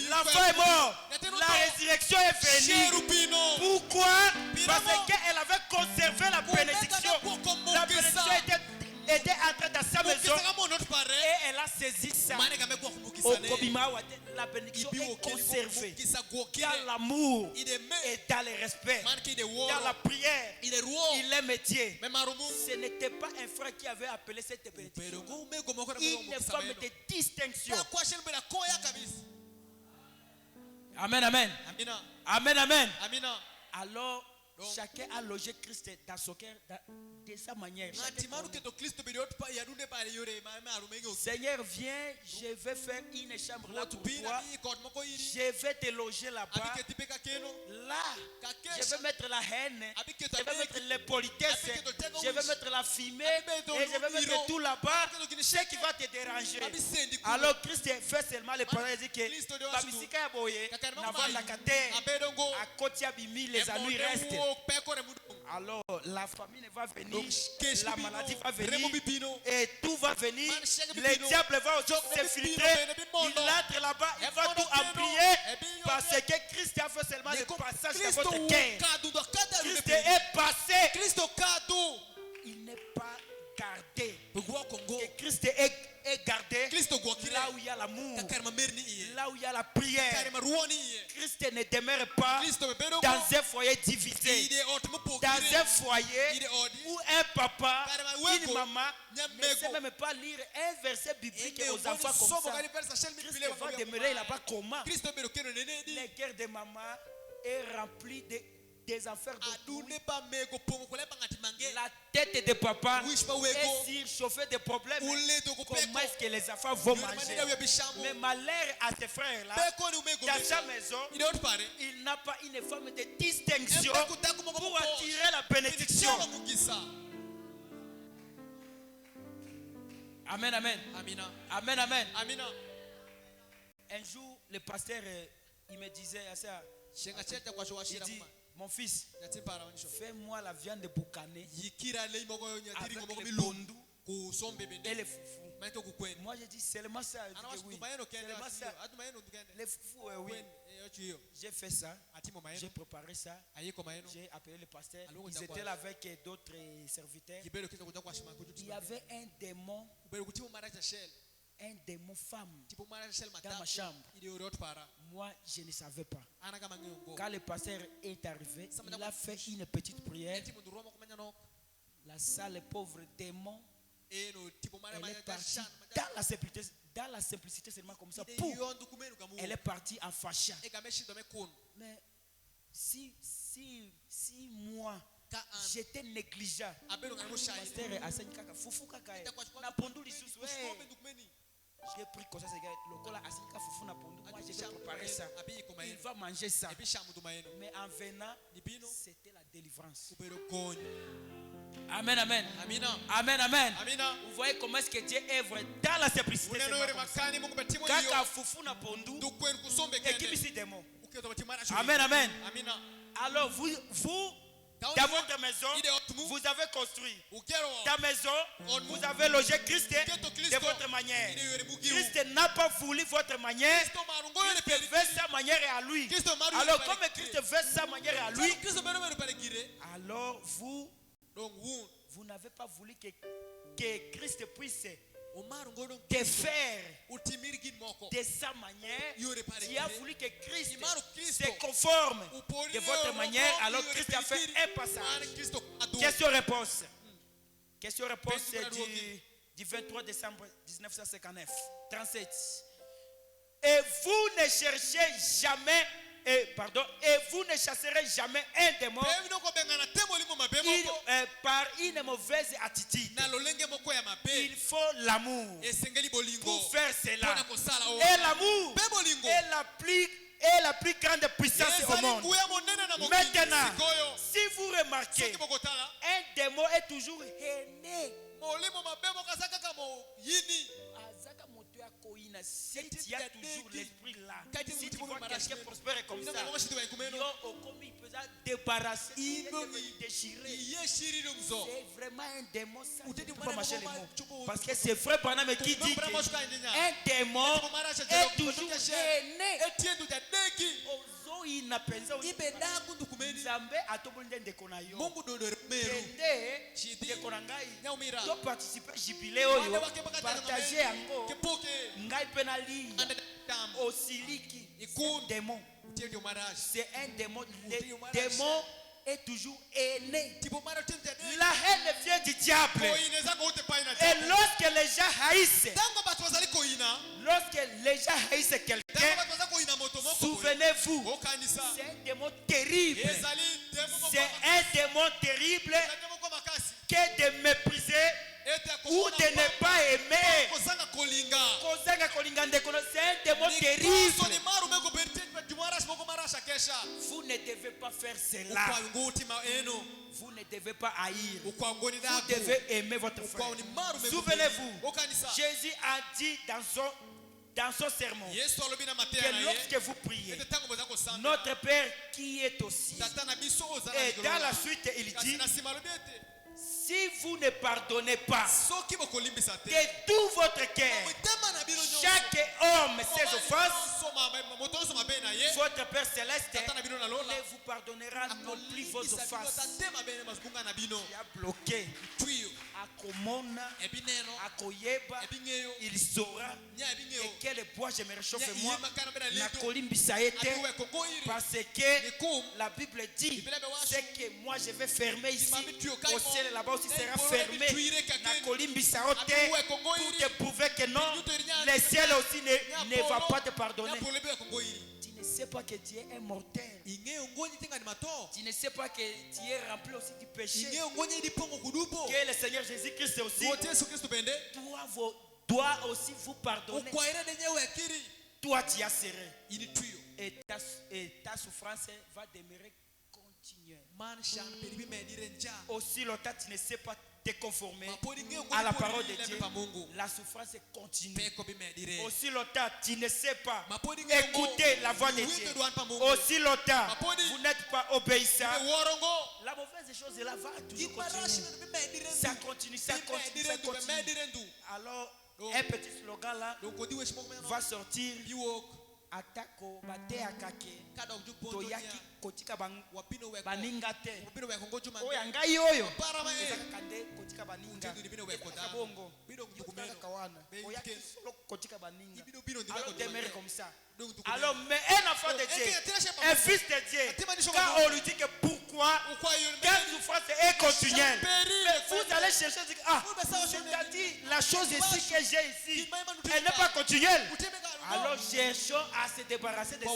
Speaker 4: L'enfant est mort. La résurrection est venue. Pourquoi? Parce qu'elle avait conservé la bénédiction. La bénédiction était entrée dans sa maison et elle a saisi ça. Au Kobimawa, la bénédiction est conservée. Il y a l'amour et dans le respect. Il y a la prière. Il est métier. Ce n'était pas un frère qui avait appelé cette bénédiction. Une femme de distinction. Amen, amen. Amen, amen. Alors, chacun a logé Christ dans son cœur de sa manière. Seigneur, viens, je vais faire une chambre là pour toi. Je vais te loger là-bas. Là, je vais mettre la haine, je vais mettre les politesses, je vais mettre la fumée et je vais mettre tout là-bas, ce qui va te déranger. Alors Christ fait seulement le parole, il dit que Babisika Yaboye, Navanda Kate, à Kotia Bimi, les ennuis restent. Alors la famine va venir, la maladie va venir et tout va venir. Le diable va aussi s'infiltrer. Il entre là-bas, il va tout amplier parce que Christ a fait seulement le passage de votre cœur. Christ est passé. Il n'est pas gardé. Et Christ est gardé là où il y a l'amour, là où il y a la prière. Christ ne demeure pas dans un foyer divisé, dans un foyer où un papa, une maman ne sait même pas lire un verset biblique aux enfants comme ça. Christ va demeurer là-bas comment? Les guerres de maman est remplie des affaires de tout. La tête de papa est surchauffée de problèmes. Comment est-ce que les enfants vont manger? Mais malheur à ces frères-là, dans sa maison, il n'a pas une forme de distinction pour attirer la bénédiction. Amen, amen. Amen, amen. Un jour, le pasteur, il me disait à ça, il dit, mon fils, fais-moi la viande de boucané avec le pondu et le foufou. Moi j'ai dit seulement ça. Oui. Seulement ça. Les foufous, oui. J'ai fait ça. J'ai préparé ça. J'ai appelé le pasteur. Ils étaient là avec d'autres serviteurs. Il y avait un démon femme dans ma chambre. Moi, je ne savais pas. Quand le pasteur est arrivé, il a fait une petite prière. La sale pauvre démon, elle est partie dans la simplicité seulement comme ça. Elle est partie en fâchant. Mais si moi, j'étais négligent, pasteur Asen Kaka, Fufu Kaka, na pondu lisusu. J'ai pris comme ça, ces gars. Le cola Asen Kaka Fufu na pondu. Moi, je vais préparer ça. Il va manger ça. Mais en venant, c'était la délivrance. Amen, amen. Amen, amen. Vous voyez comment est-ce que Dieu œuvre dans la simplicité. Kaka Fufu na pondu. Et qui ici démon. Amen, amen. Alors vous dans votre maison, vous avez construit. Ta maison, vous avez logé Christ de votre manière. Christ n'a pas voulu votre manière. Christ veut sa manière à lui. Alors comme Christ veut sa manière à lui, alors vous n'avez pas voulu que Christ puisse te faire de sa manière. Tu as voulu que Christ se conforme de votre manière. Alors Christ a fait un passage. Question-réponse. Question-réponse du 23 décembre 1959. 37. Et vous ne cherchez jamais et vous ne chasserez jamais un démon par une mauvaise attitude. Il faut l'amour pour faire cela. Et l'amour est la plus grande puissance au monde. Maintenant, si vous remarquez, un démon est toujours aîné. Si tu as toujours l'esprit là, si tu vois quelqu'un prospérer comme ça, il peut se débarrasser, déchirer. C'est vraiment un démon. Ça, tu ne peux pas marcher les mots. Parce que c'est frère Branham qui dit qu'un démon est toujours aîné. Nzambe atobonde ndeko na yo. Kende ndeko na ngai. To participer jubilé oyo. Partager yango. Ngai penali. Osiliki. Démon. C'est un démon. Le démon est toujours aîné. La haine vient du diable. Et lorsque les gens haïssent, quelqu'un, souvenez-vous, c'est un démon terrible. C'est un démon terrible que de mépriser ou de ne pas aimer. C'est un démon terrible. Vous ne devez pas faire cela. Vous ne devez pas haïr. Vous devez aimer votre frère. Souvenez-vous, Jésus a dit dans son sermon que lorsque vous priez, notre Père qui est au ciel. Et dans la suite, il dit, si vous ne pardonnez pas de tout votre cœur chaque homme ses offenses, votre Père Céleste ne vous pardonnera non plus vos offenses. Il a bloqué. Akomona, akoyeba, il saura et quel bois je me réchauffe moi. La kolimbisa été parce que la Bible dit c'est que moi je vais fermer ici au ciel là-bas aussi sera fermé. La kolimbisa été pour te prouver que non, le ciel aussi ne va pas te pardonner. Tu ne sais pas que tu es un mortel. Tu ne sais pas que tu es rempli aussi du péché. Que le Seigneur Jésus-Christ aussi doit aussi vous pardonner. Toi tu as serré. Et ta souffrance va demeurer continuelle. Aussi longtemps tu ne sais pas te conformer à la parole de Dieu, la souffrance continue. Aussi longtemps tu ne sais pas écouter la voix de Dieu, aussi longtemps vous n'êtes pas obéissant, la mauvaise chose là va toujours continuer. Ça continue, ça continue, ça continue. Alors un petit slogan là va sortir. Atako bate akake toyaki kotika baninga te oya ngai oyo kande kotika baninga bongo kawana oyaki solo kotika baninga alors demeure comme ça. Alors mais un enfant de Dieu, un fils de Dieu, quand on lui dit que pourquoi quelle souffrance est continuelle, mais vous allez chercher c'est-à-dire la chose ici que j'ai ici elle n'est pas continuelle. Alors cherchons à se débarrasser de ça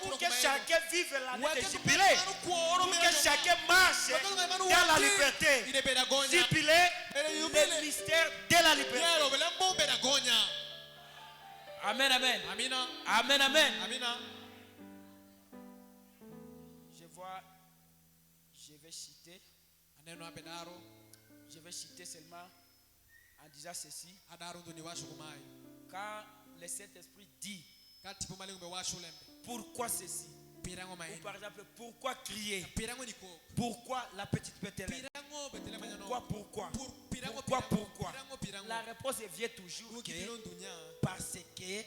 Speaker 4: pour que chacun vive l'année de jubilé, pour que chacun marche dans la liberté. Jubilé, le mystère de la liberté. Amen, amen. Amen, amen. Je vais citer seulement en disant ceci. Quand le Saint-Esprit dit pourquoi ceci, ou par exemple pourquoi crier, pourquoi la petite Bethléem, pourquoi la réponse vient toujours parce que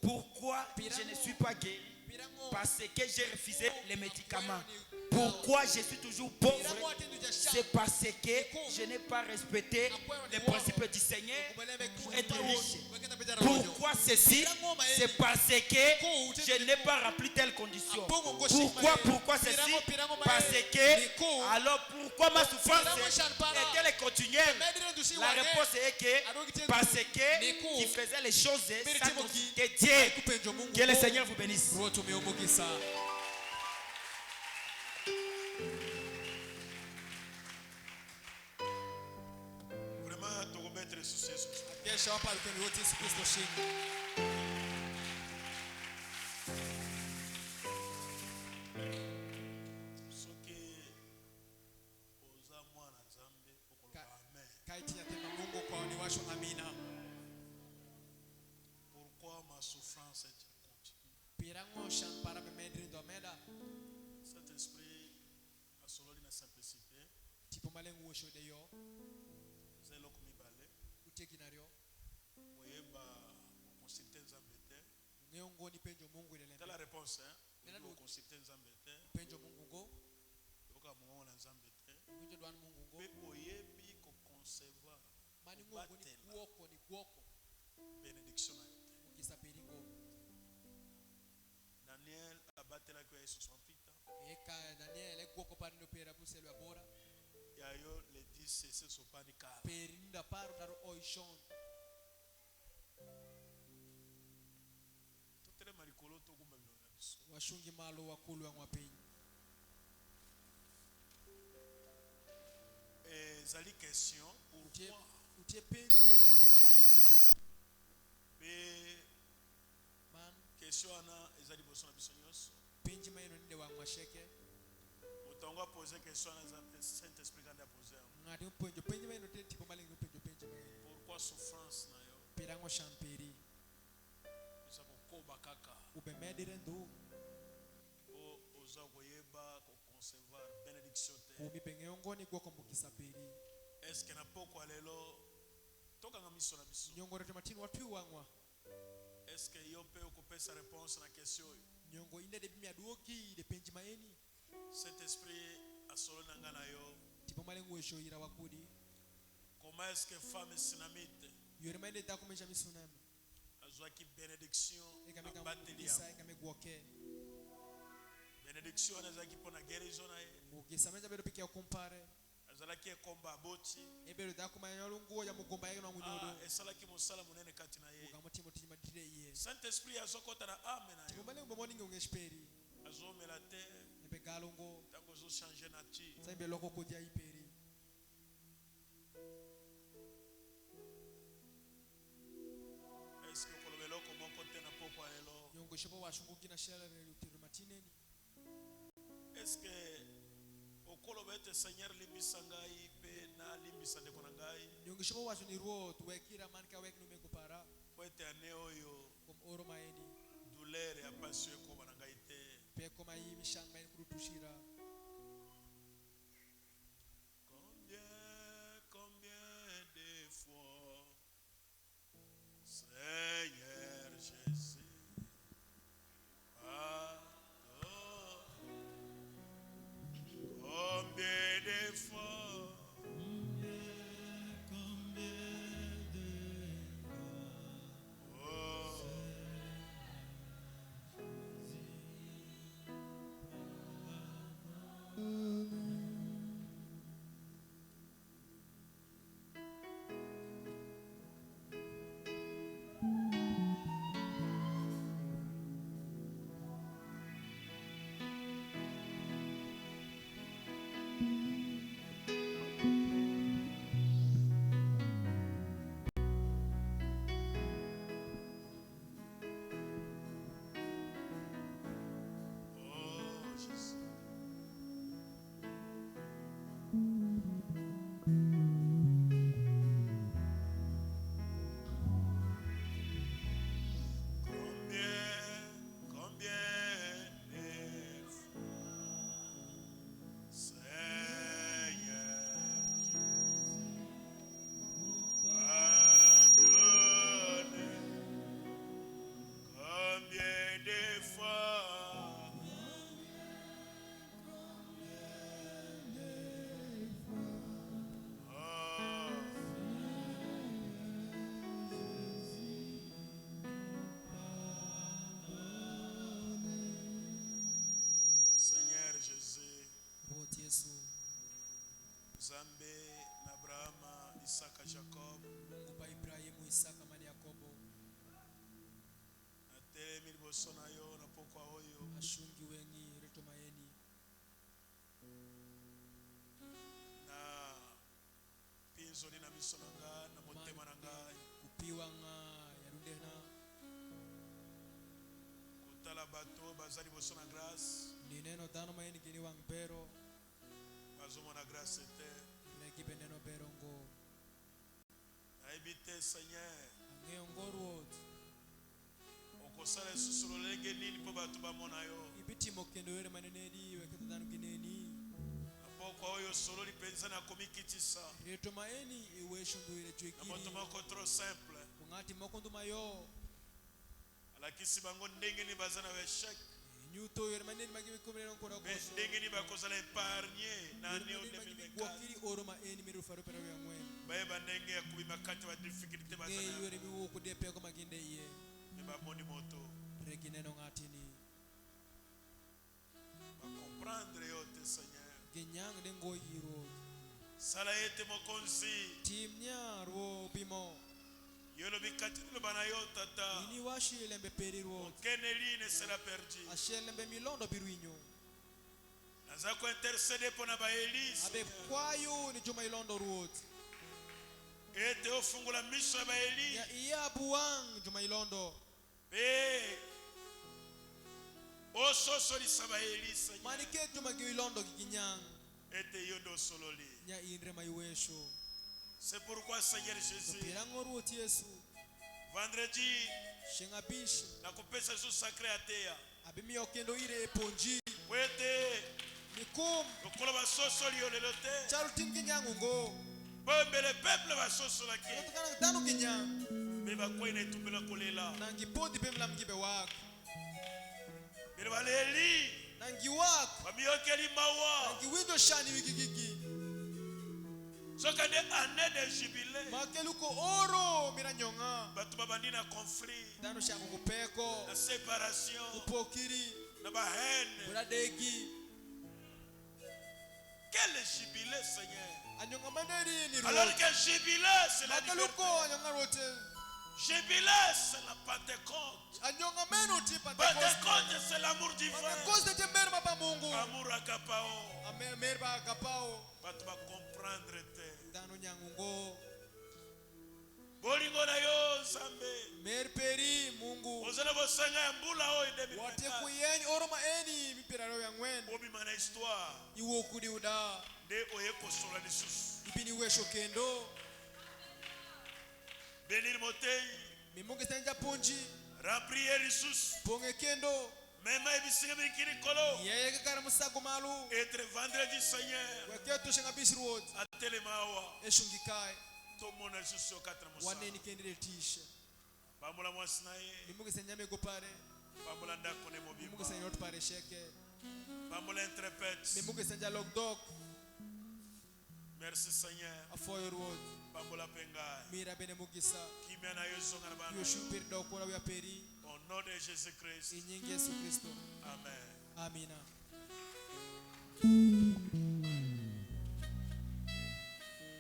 Speaker 4: pourquoi je ne suis pas guéri, parce que j'ai refusé les médicaments,
Speaker 2: Pourquoi je suis toujours pauvre? C'est parce que je n'ai pas respecté les principes du Seigneur pour être riche. Pourquoi ceci? C'est parce que je n'ai pas rempli telle condition. Pourquoi ceci? Parce que, alors pourquoi ma souffrance est-elle continuelle? La réponse est que parce que tu faisais les choses sans consulter Dieu. Que le Seigneur vous bénisse.
Speaker 1: Vraiment, tu remettre les soucis sur ça. Ce qui aux amours en Zambie, pour qu'on pourquoi ma souffrance est continue? Cet esprit a solo la simplicité. C'est là que mi balé. Oui, bah, consulter Zambete. C'est la réponse, hein? Vous consulter Zambete. Vous avez mon Zambete. Mais oyebi ko concevoir. Bénédiction. Daniel a battu la cuillère 68 ans. Il y a eu les 10 cessés sur panicar. Tout est maricolo, tout comme et zali question pourquoi mais question ana ezali boso na biso nyonso otango poser question na Saint-Esprit quand il a posé pourquoi souffrance na yo ça kokoba kaka o oza koyeba ko concevoir bénédiction te est-ce que na poko alelo toka nga miso na biso est-ce que yo pe okopesa réponse na question yo cet esprit a solo nanga na yo comment est-ce que femme sinamite azwaki bénédiction abateli yango bénédiction azalaki mpona guérison na ye azalaki ekomba aboti esalaki mosala monene kati na ye Saint-Esprit azokota na ame na yo azomela te ntango ozochange nature est-ce que okolobela oko moko te na poko ya lelo est-ce que okoloba ete Seigneur limbisa ngai mpe na limbisa ndeko na ngai po ete ane oyo douleur ya passion ekoma na ngai te combien de fois Seigneur Jésus combien de fois Nzambe na Abrahama, Isaka, Jacob.
Speaker 3: Mungu pa Ibrahimu, Isaka na Yakobo.
Speaker 1: Atelemi liboso na yo na pokwa oyo.
Speaker 3: Ashungi wengi retomayeni.
Speaker 1: Na pinzoli na miso na nga na motema na ngai.
Speaker 3: Kupiwa nga yarundena.
Speaker 1: Kotala bato bazali liboso na grâce.
Speaker 3: Ni neno dano mayeni gini wang bero.
Speaker 1: Bazomona grâce te.
Speaker 3: Negibe neno berongo.
Speaker 1: Naibite Seigneur.
Speaker 3: Ngeongoro.
Speaker 1: Okosala susuro lenge nini po bato bamona yo.
Speaker 3: Ibiti mokendo yere manenedi weketa dano gineni.
Speaker 1: Apoko oyo solo lipenza na komikitisa.
Speaker 3: Retomayeni iweshundu ile
Speaker 1: Na
Speaker 3: chwekiri.
Speaker 1: moto moko trop simple.
Speaker 3: Mungati mokondu mayo.
Speaker 1: Alakisi bango ndenge ni bazana wa échec.
Speaker 3: Nyuto yere maneni magimi kumene nkora koso.
Speaker 1: Ndenge ni bakozala épargner na année 2024.
Speaker 3: Wakiri oroma eni miru faro pero ya mwe.
Speaker 1: Baye bandenge ya kubimakati wa difficulté bazana.
Speaker 3: Nge yere biwo kudepe ko maginde ye.
Speaker 1: Meba moni moto.
Speaker 3: Regineno ngatini.
Speaker 1: Ba comprendre yo te Seigneur.
Speaker 3: Genyang dengo yiro.
Speaker 1: Sala ete mokonzi.
Speaker 3: Timnya ro bimo.
Speaker 1: Yolo bikati lo bana yo tata.
Speaker 3: Ini washi lembe perirwo.
Speaker 1: Keneli ne sera perdu.
Speaker 3: Ashelembe milondo biruinyo.
Speaker 1: Naza ko intercéder pour na ba Elise.
Speaker 3: Abe kwayo ni juma ilondo road.
Speaker 1: Ete ofungula miso ba Elise.
Speaker 3: Ya iyabu wang juma ilondo.
Speaker 1: Be. Ososo li saba Elise.
Speaker 3: Manike juma ilondo giginyang.
Speaker 1: Ete yondo sololi.
Speaker 3: Nya inre maiwesho.
Speaker 1: C'est pourquoi Seigneur Jésus.
Speaker 3: Pirango road Yesu.
Speaker 1: Vendredi.
Speaker 3: Shengabishi.
Speaker 1: Na kupesa Jésus sacré à terre.
Speaker 3: Abimi okendo ire eponji.
Speaker 1: Wete.
Speaker 3: Nikum.
Speaker 1: Lokola ba soso li olelote.
Speaker 3: Charu tingi nyangu ngo.
Speaker 1: Bombe le peuple ba soso la ki.
Speaker 3: Otokana dano ginyang.
Speaker 1: Me ba ko ina itumbela kolela.
Speaker 3: Nangi podi pemla mgibe wako.
Speaker 1: Bele baleli.
Speaker 3: Nangi wako.
Speaker 1: Ba miyokeli mawa.
Speaker 3: Nangi window shani wikikiki.
Speaker 1: Soka de année de jubilé.
Speaker 3: Makeluko oro miranyonga.
Speaker 1: Batu babandi na conflit.
Speaker 3: Dano shangu kupeko.
Speaker 1: Na séparation.
Speaker 3: Upokiri.
Speaker 1: Na ba haine.
Speaker 3: Buradegi.
Speaker 1: Quel jubilé Seigneur.
Speaker 3: Anyonga maneri ni ro.
Speaker 1: Alors que jubilé c'est la liberté.
Speaker 3: Makeluko anyonga rote.
Speaker 1: Jubilé c'est la Pentecôte.
Speaker 3: Anyonga meno tipa
Speaker 1: Pentecôte c'est l'amour divin.
Speaker 3: Pentecoste te merma pa Mungu.
Speaker 1: Amour akapao.
Speaker 3: Amer merba akapao.
Speaker 1: Batu ba comprendre te.
Speaker 3: Dano nyangungo.
Speaker 1: Bolingo na yo Nzambe.
Speaker 3: Merperi Mungu.
Speaker 1: Ozana bosanga ya mbula oyo
Speaker 3: Wate
Speaker 1: 2024.
Speaker 3: kuyenyi oroma eni mipiraro ya ngwen.
Speaker 1: Obi mana histoire.
Speaker 3: Iwo kudi uda.
Speaker 1: De oye kosola lisusu.
Speaker 3: Ibini wesho kendo.
Speaker 1: Benir motei.
Speaker 3: Mimungi senja ponji.
Speaker 1: Ramprier lisusu.
Speaker 3: Ponge kendo.
Speaker 1: Mema ebisinga bikiri kolo.
Speaker 3: Yeye kakara musago malu.
Speaker 1: Etre vendredi Seigneur.
Speaker 3: Weketo shenga bishroad.
Speaker 1: Atelemawa.
Speaker 3: Eshungikai.
Speaker 1: Tomona lisusu okatra musa.
Speaker 3: Waneni kendele tisha.
Speaker 1: Bamula mwasi na ye.
Speaker 3: Mimungi senja mego pare.
Speaker 1: Bamula ndako ne
Speaker 3: Mimungi
Speaker 1: mobimba.
Speaker 3: senja not pare sheke.
Speaker 1: Bamula interprète.
Speaker 3: Mimungi senja logdog.
Speaker 1: Merci Seigneur.
Speaker 3: Afoyo road.
Speaker 1: Bamula penga.
Speaker 3: Mira bene mugisa.
Speaker 1: Kimya na yo zonga na bana.
Speaker 3: Yoshu peri dokora ya peri.
Speaker 1: Au nom de Jésus-Christ.
Speaker 3: Inyingi Yesu Kristo.
Speaker 1: Amen.
Speaker 3: Amina.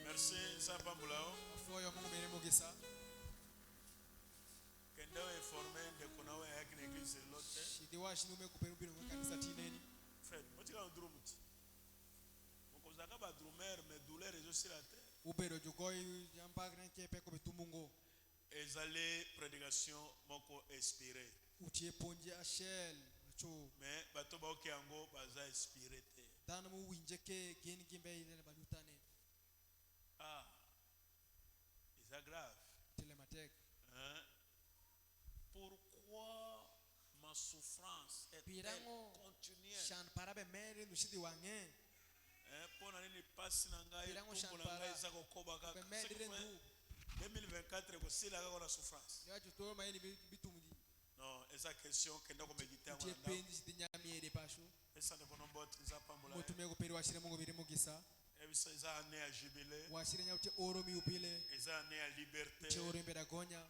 Speaker 1: Merci Zapambulao.
Speaker 3: Afoyo Mungu bene mugisa.
Speaker 1: Kenda we informer de konawe yaki na église lote.
Speaker 3: Shidi washi nume kupenu bino kwa kanisa tineni.
Speaker 1: Fred, motika na drumuti. Mokozaka ba drumer mais douleur ezo sur la terre.
Speaker 3: Ubero jugoi jamba granke peko bitumungo.
Speaker 1: Ezale prédication moko inspiré.
Speaker 3: Utie ponje ashel. Cho.
Speaker 1: Mais bato ba oke yango baza inspiré te.
Speaker 3: Dana mu winjeke geni gimbe ile balutane.
Speaker 1: Ah. C'est grave.
Speaker 3: Telematek.
Speaker 1: Hein? Pourquoi ma souffrance est continuelle?
Speaker 3: Shan parabe mere nushidi wange.
Speaker 1: Pona nini pasi na ngai
Speaker 3: Pirango
Speaker 1: tumbo na
Speaker 3: shampara.
Speaker 1: ngai za kokoba kaka.
Speaker 3: Mere rendu.
Speaker 1: 2024 ko sila kaka na souffrance.
Speaker 3: Yacho to maini bitumudi.
Speaker 1: Non, esa question kenda ko méditer
Speaker 3: Utie
Speaker 1: ngona.
Speaker 3: pendi shitinyami ere pashu.
Speaker 1: Esa de kono bot za pambula.
Speaker 3: Motume ko peri washire Mungu biri mugisa.
Speaker 1: Ebisa eza année à jubilé.
Speaker 3: Washire nya utie oro mi upile.
Speaker 1: Eza année à liberté.
Speaker 3: Utie oro mbeda gonya.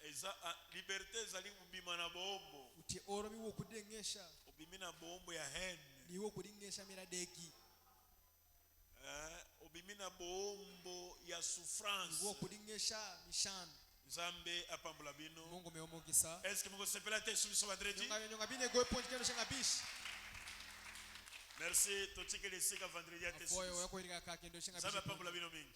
Speaker 1: Eza liberté ezali kubima na bombo.
Speaker 3: Utie oro mi wokudengesha.
Speaker 1: Ubimi na bombo ya haine.
Speaker 3: Ni wokudengesha mira deki.
Speaker 1: obimina bombo ya souffrance Nzambe apambola bino. Est-ce que vous sepela te soumission vendredi? Merci, totike le sika vendredi à te soumission. Nzambe apambola bino mingi.